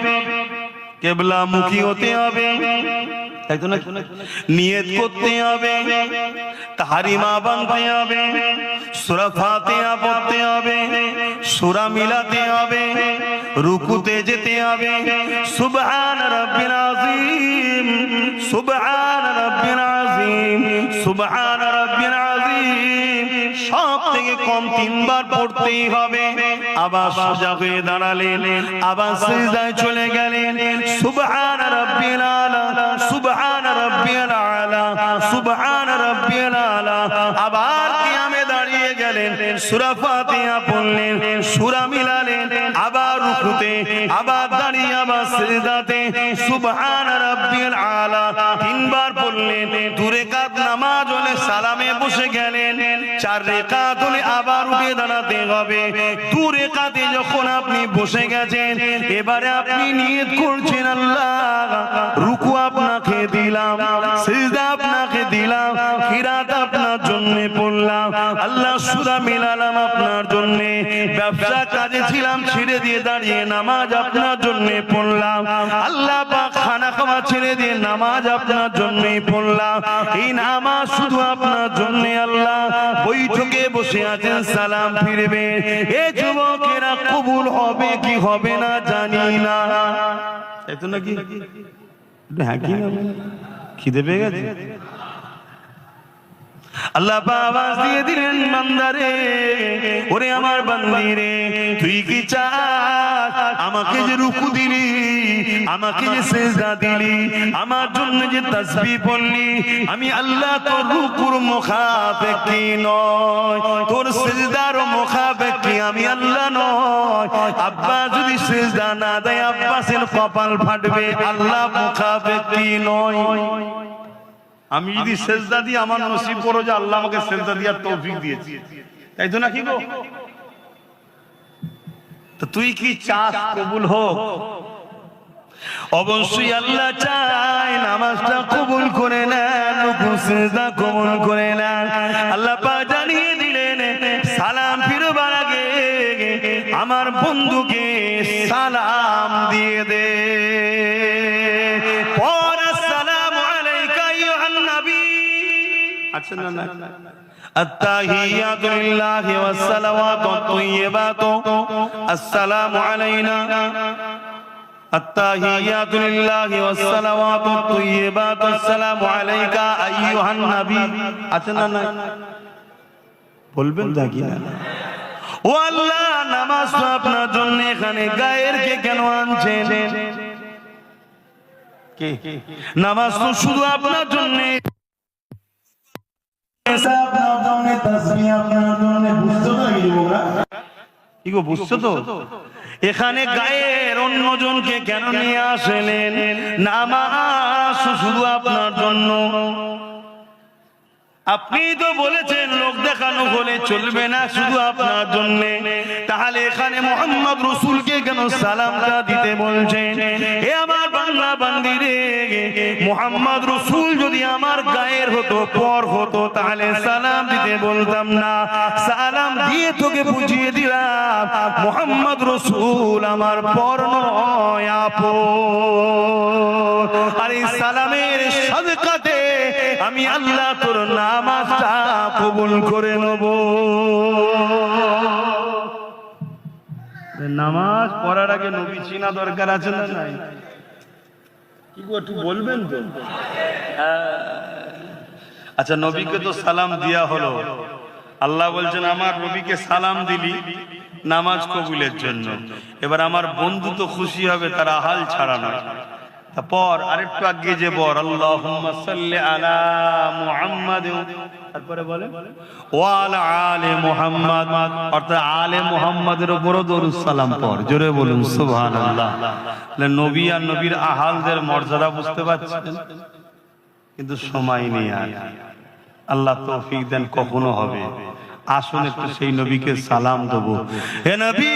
কিবলা মুখী হতে হবে, নিয়ত করতে হবে, তাহরিমা বানতে হবে, সূরা ফাতিহা পড়তে হবে, সূরা মিলাতে হবে, রুকুতে যেতে হবে। সুবহান রাব্বিল আযীম, সুবহান রাব্বিল আযীম, সুবহান রাব্বিল আযীম সব থেকে কম 3 বার পড়তেই হবে। আবার সোজা হয়ে দাঁড়ালেন, আবার সিজদায় চলে গেলেন, সুবহান রাব্বিল আলা, সুবহান রাব্বিল আলা, সুবহান রাব্বিল আলা। আবার কিয়ামে দাঁড়িয়ে গেলেন, সূরা ফাতিহা পড়লেন, সূরা মিলালেন, আবার রুকুতে, আবার দাঁড়িয়ে, আবার সিজদাতে সুবহান রাব্বিল আলা তিনবার পড়লেন। 2 রাকাত নামাজ হলে সালামে বসে গেলেন, 4 রাকাত হলে আবার উঠে দাঁড়াতে হবে। 2 রাকাতে যখন আপনি বসে গেছেন, এবারে আপনি নিয়ত করছেন আল্লাহ রুকু আপনাকে দিলাম, সিজদা আপনাকে দিলাম, কিরাত আপনার জন্য পড়লাম, আল্লাহ সূরা মিলালাম আপনার জন্য, ব্যবসা কাজে ছিলাম ছেড়ে দিয়ে দাঁড়িয়ে নামাজ আপনার জন্য পড়লাম, আল্লাহ পাক খানা খাওয়া ছেড়ে দিয়ে নামাজ আপনার জন্যই পড়লাম। এই নামাজ শুধু আপনার জন্য আল্লাহ। বৈঠকে বসে আছেন, সালাম ফিরবে। এ যুবকেরা কবুল হবে কি হবে না জানি না। তাই তো নাকি? হ্যাঁ কি না? খিদে পেয়ে গেছে? আল্লাহ আওয়াজ দিয়ে দিলেন, বান্দারে, ওরে আমার বান্দি রে, তুই কি চাস আমাকে যে রুকু দিলি, আমাকে যে সিজদা দিলি, আমার জন্য যে তাসবিহ পড়লি, আমি আল্লাহ তোর রুকুর মুখাপেক্ষী নয়, তোর সিজদার মুখাপেক্ষী আমি আল্লাহ নয়। আব্বা যদি সিজদা না দেয় আব্বাসের কপাল ফাটবে, আল্লাহ মুখাপেক্ষী নয়। আমি যদি সেজদা দিই আমার নসিব করো যে আল্লাহ আমাকে সেজদা দেওয়ার তৌফিক দিয়েছে, তাই তো নাকি গো? তো তুই কি চাস কবুল হোক? অবশ্যই আল্লাহ চায় নামাজটা কবুল করে নেন, রুকু সিজদা কবুল করে নেন। আল্লাহ পাক জানিয়ে দিলেন, সালাম ফিরবার আগে আমার বন্ধুকে সালাম দিয়ে দে। আচ্ছা না না, আত্তাহিয়াতু লিল্লাহি ওয়াস সালাওয়াতু আত-তাইয়্যিবাতু আসসালামু আলাইনা, আত্তাহিয়াতু লিল্লাহি ওয়াস সালাওয়াতু আত-তাইয়্যিবাতু আসসালামু আলাইকা আইয়ুহান নবী। আচ্ছা না না, বলবেন নাকি না? ও আল্লাহ, নামাজ তো আপনার জন্য, এখানে গায়ের কে কেন আনছেন? কে নামাজ তো শুধু আপনার জন্য, এখানে গায়ের অন্যজনকে কেন নিয়ে আসলেন? নামাজ শুধু আপনার জন্য। আপনি তো বলেছেন লোক দেখানো হলে চলবে না, শুধু আপনার জন্য। তাহলে এখানে মোহাম্মদ রসুলকে কেন সালামটা দিতে বলছেন? এ আমার বাংলা বান্দিরে, মোহাম্মদ রসুল যদি আমার গায়ের হতো, পর হতো, তাহলে সালাম দিতে বলতাম না। সালাম দিয়ে তোকে বুঝিয়ে দিলাম মোহাম্মদ রসুল আমার পর নয়, আপন। আর এই সালামের সাদকাতে আমি আল্লাহ তোর নামাজটা কবুল করে নেব। নামাজ পড়ার আগে নবী চিনা দরকার আছে না নাই? কি গো, একটু বলবেন তো? আচ্ছা, নবীকে তো সালাম দেয়া হলো, আল্লাহ বলছেন আমার নবীকে সালাম দিলি নামাজ কবুলের জন্য। এবার আমার বন্ধু তো খুশি হবে, তার হাল ছাড়া নয়। তারপর আরেকটু আগে যে বল, আল্লাহুম্মা সাল্লি আলা মুহাম্মাদ, তারপরে বলে ওয়া আলা আলি মুহাম্মাদ, অর্থাৎ আলে মুহাম্মাদের উপরও দরুদ সালাম পড়। জোরে বলুন সুবহানাল্লাহ। নবী আর নবীর আহালদের মর্যাদা বুঝতে পারছেন? কিন্তু সময় নেই আর। আল্লাহ তৌফিক দেন কখনো হবে। আসুন একটু সেই নবীকে সালাম দেবো। হে নবী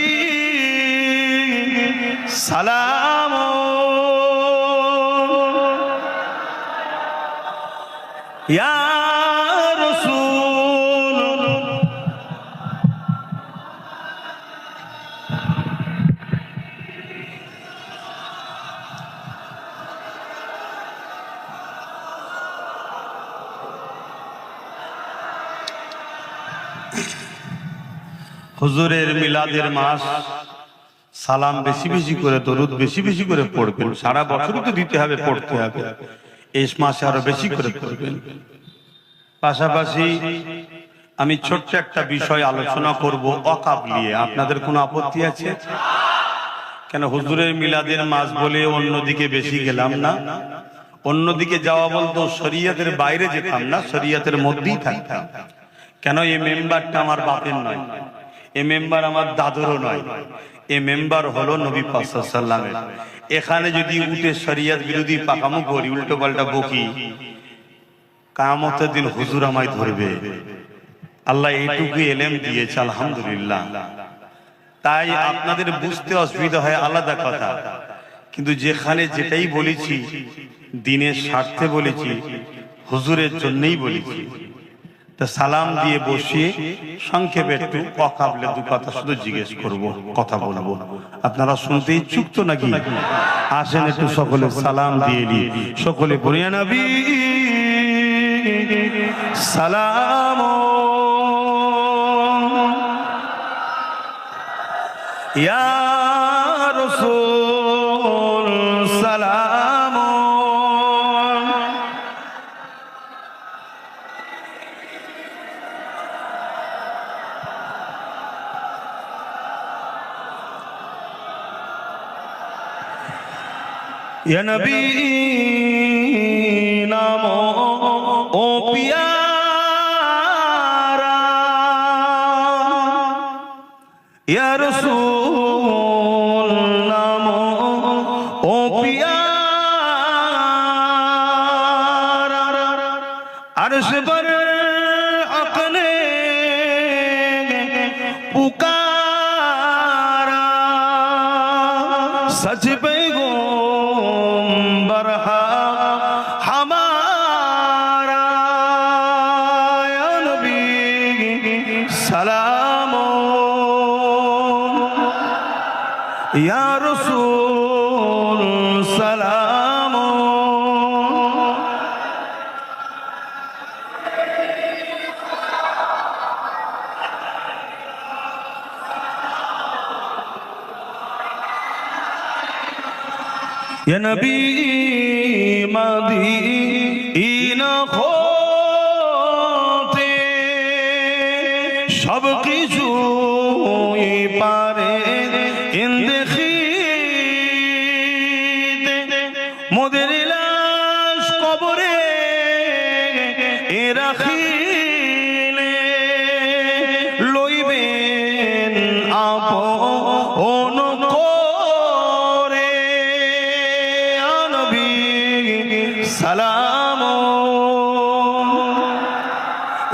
সালাম ইয়া রাসূল, হুজুরের মিলাদের মাস, সালাম বেশি বেশি করে, দরুদ বেশি বেশি করে পড়বেন। সারা বছরই তো দিতে হবে, পড়তে হবে, এই মাসে আরো বেশি করে পড়বেন। পাশাপাশি আমি ছোট্ট একটা বিষয় আলোচনা করব, ওয়াকফ নিয়ে। আপনাদের কোনো আপত্তি আছে? কেন হুজুরের মিলাদের মাস বলে অন্যদিকে বেশি গেলাম না? অন্যদিকে যাওয়া বলতো শরীয়তের বাইরে যেতাম না, শরীয়তের মধ্যেই থাকতাম। কেন এই মেম্বারটা আমার বাপের নয়, এই মেম্বার আমার দাদুরও নয়, এ মেম্বার হলো নবী পাক সাল্লাল্লাহু আলাইহি ওয়াসাল্লামের। এখানে যদি উঠে শরিয়ত বিরোধী পাকামো করি, উল্টো পাল্টা বকি, কিয়ামতের দিন হুজুর আমায় ধরবে। আল্লাহ এইটুকু এলেম দিয়েছে, আলহামদুলিল্লাহ। তাই আপনাদের বুঝতে অসুবিধা হয় আলাদা কথা, কিন্তু যেখানে যেটাই বলেছি দিনের স্বার্থে বলেছি, হুজুরের জন্যই বলেছি। তা সালাম দিয়ে বসিয়ে সংক্ষেপে একটু অকাবলে দু কথা শুধু জিজ্ঞেস করব, কথা বলবো। আপনারা শুনতে ইচ্ছুক তো নাকি? আসেন একটু সকলে সালাম দিয়ে নি, সকলে বলিয়া নবী সালাম ইয়া রাসূল সালাম। या नबी नामो ओ प्यारा, या रसूल नामो ओ प्यारा, अर्श पर अपने पुकारा, सच पे हमारा, या नबी सलाम या रसूल सलाम। या नबी मदीना होते सब কিছুই পারে ইন্দেখিতে, মোদের লাশ কবরে রাখিলে লইবেন আপন করে, নবী সালাম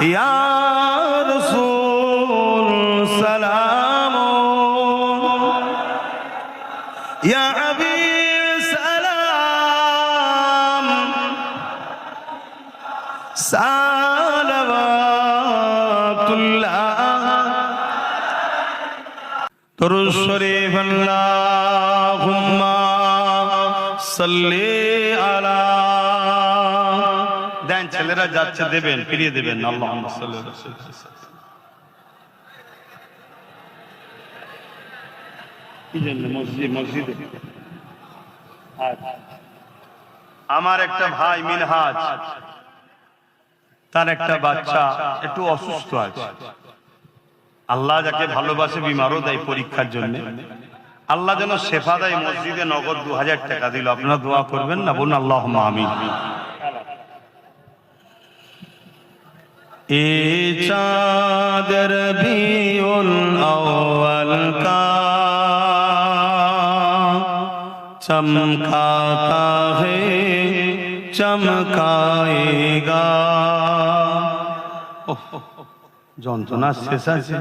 ইয়া রাসূল সালাম ইয়া হাবিব সালাম সালাওয়াতুল্লাহ। দরুদ শরীফ আল্লাহুম্মা সাল্লি আলা। দেন, ছেলেরা যাচ্ছে, দেবেন, ফিরিয়ে দেবেন। আল্লাহুম্মা সাল্লি আলা সাইয়্যিদিনা। কি জন্য মসজিদে আমার একটা ভাই মিনহাজ, তার একটা বাচ্চা একটু অসুস্থ আছে। আল্লাহ যাকে ভালোবাসে বিমারও দেয় পরীক্ষার জন্য। আল্লাহ যেন শেফা দেয়। মসজিদে নগদ 2000 টাকা দিল। আপনারা দোয়া করবেন না? বলুন আল্লাহুম্মা আমিন। এ চাঁদ রবিউল আউয়াল কা চমকাতা है চমকাएगा। যন্ত্রণা শেষ আছে।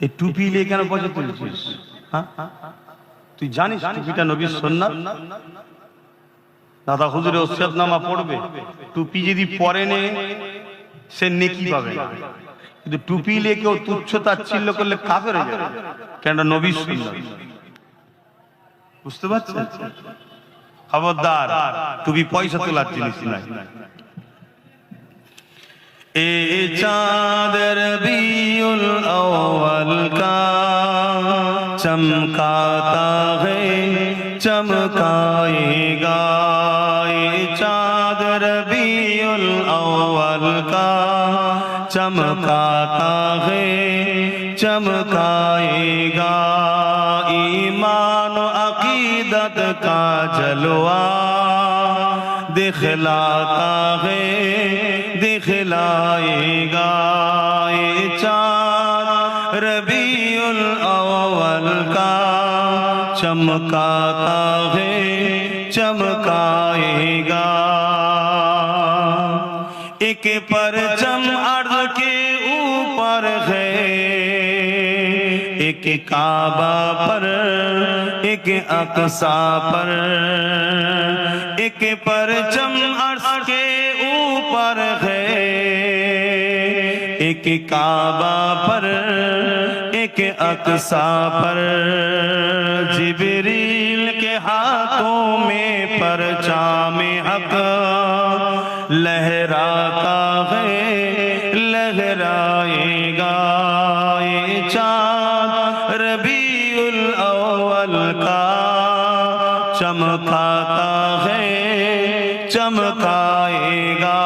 এই টুপি নিয়ে কেন পয়সা তুলছিস? তুই জানিস টুপিটা নবীর সুন্নাত? দাদা হুজুরের ওসিয়তনামা পড়বে, টুপি যদি পরে নে সে নেকি পাবে, কিন্তু টুপি নিয়ে কেউ তুচ্ছ তাচ্ছিল্য করলে কাফের হয়ে যাবে। কেন? নবীর সুন্নাত। বুঝতে পারছেন? খবরদার, টুপি পয়সা তোলার জিনিস নাই। ए चाँद रबीउल अव्वल का चमकाता है चमकाएगा। ए चाँद रबीउल अव्वल का चमकाता है चमकाएगा। ईमान अकीदत का जलवा दिखलाता है दिखलाएगा। ये चाँद रबीउल अव्वल का चमकाता है चमकाएगा। एक परचम अर्ज के ऊपर है, एक काबा पर एक अक्सा पर। एक परचम अर्श के ऊपर है, एक काबा पर एक अक्सा पर। जिब्रील के हाथों में परचामे हक लहराता है लहराएगा। ये चाँद रबीउल अव्वल का चमकाता है चमकाएगा।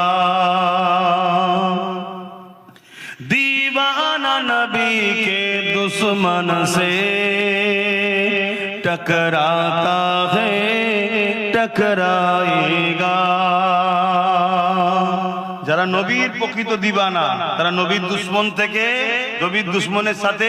दीवाना नबी के दुश्मन से टकराता है टकराएगा। যারা নবীর প্রকৃত দিবানা তারা নবীর দুশ্মন থেকে নবীর দুশ্মনের সাথে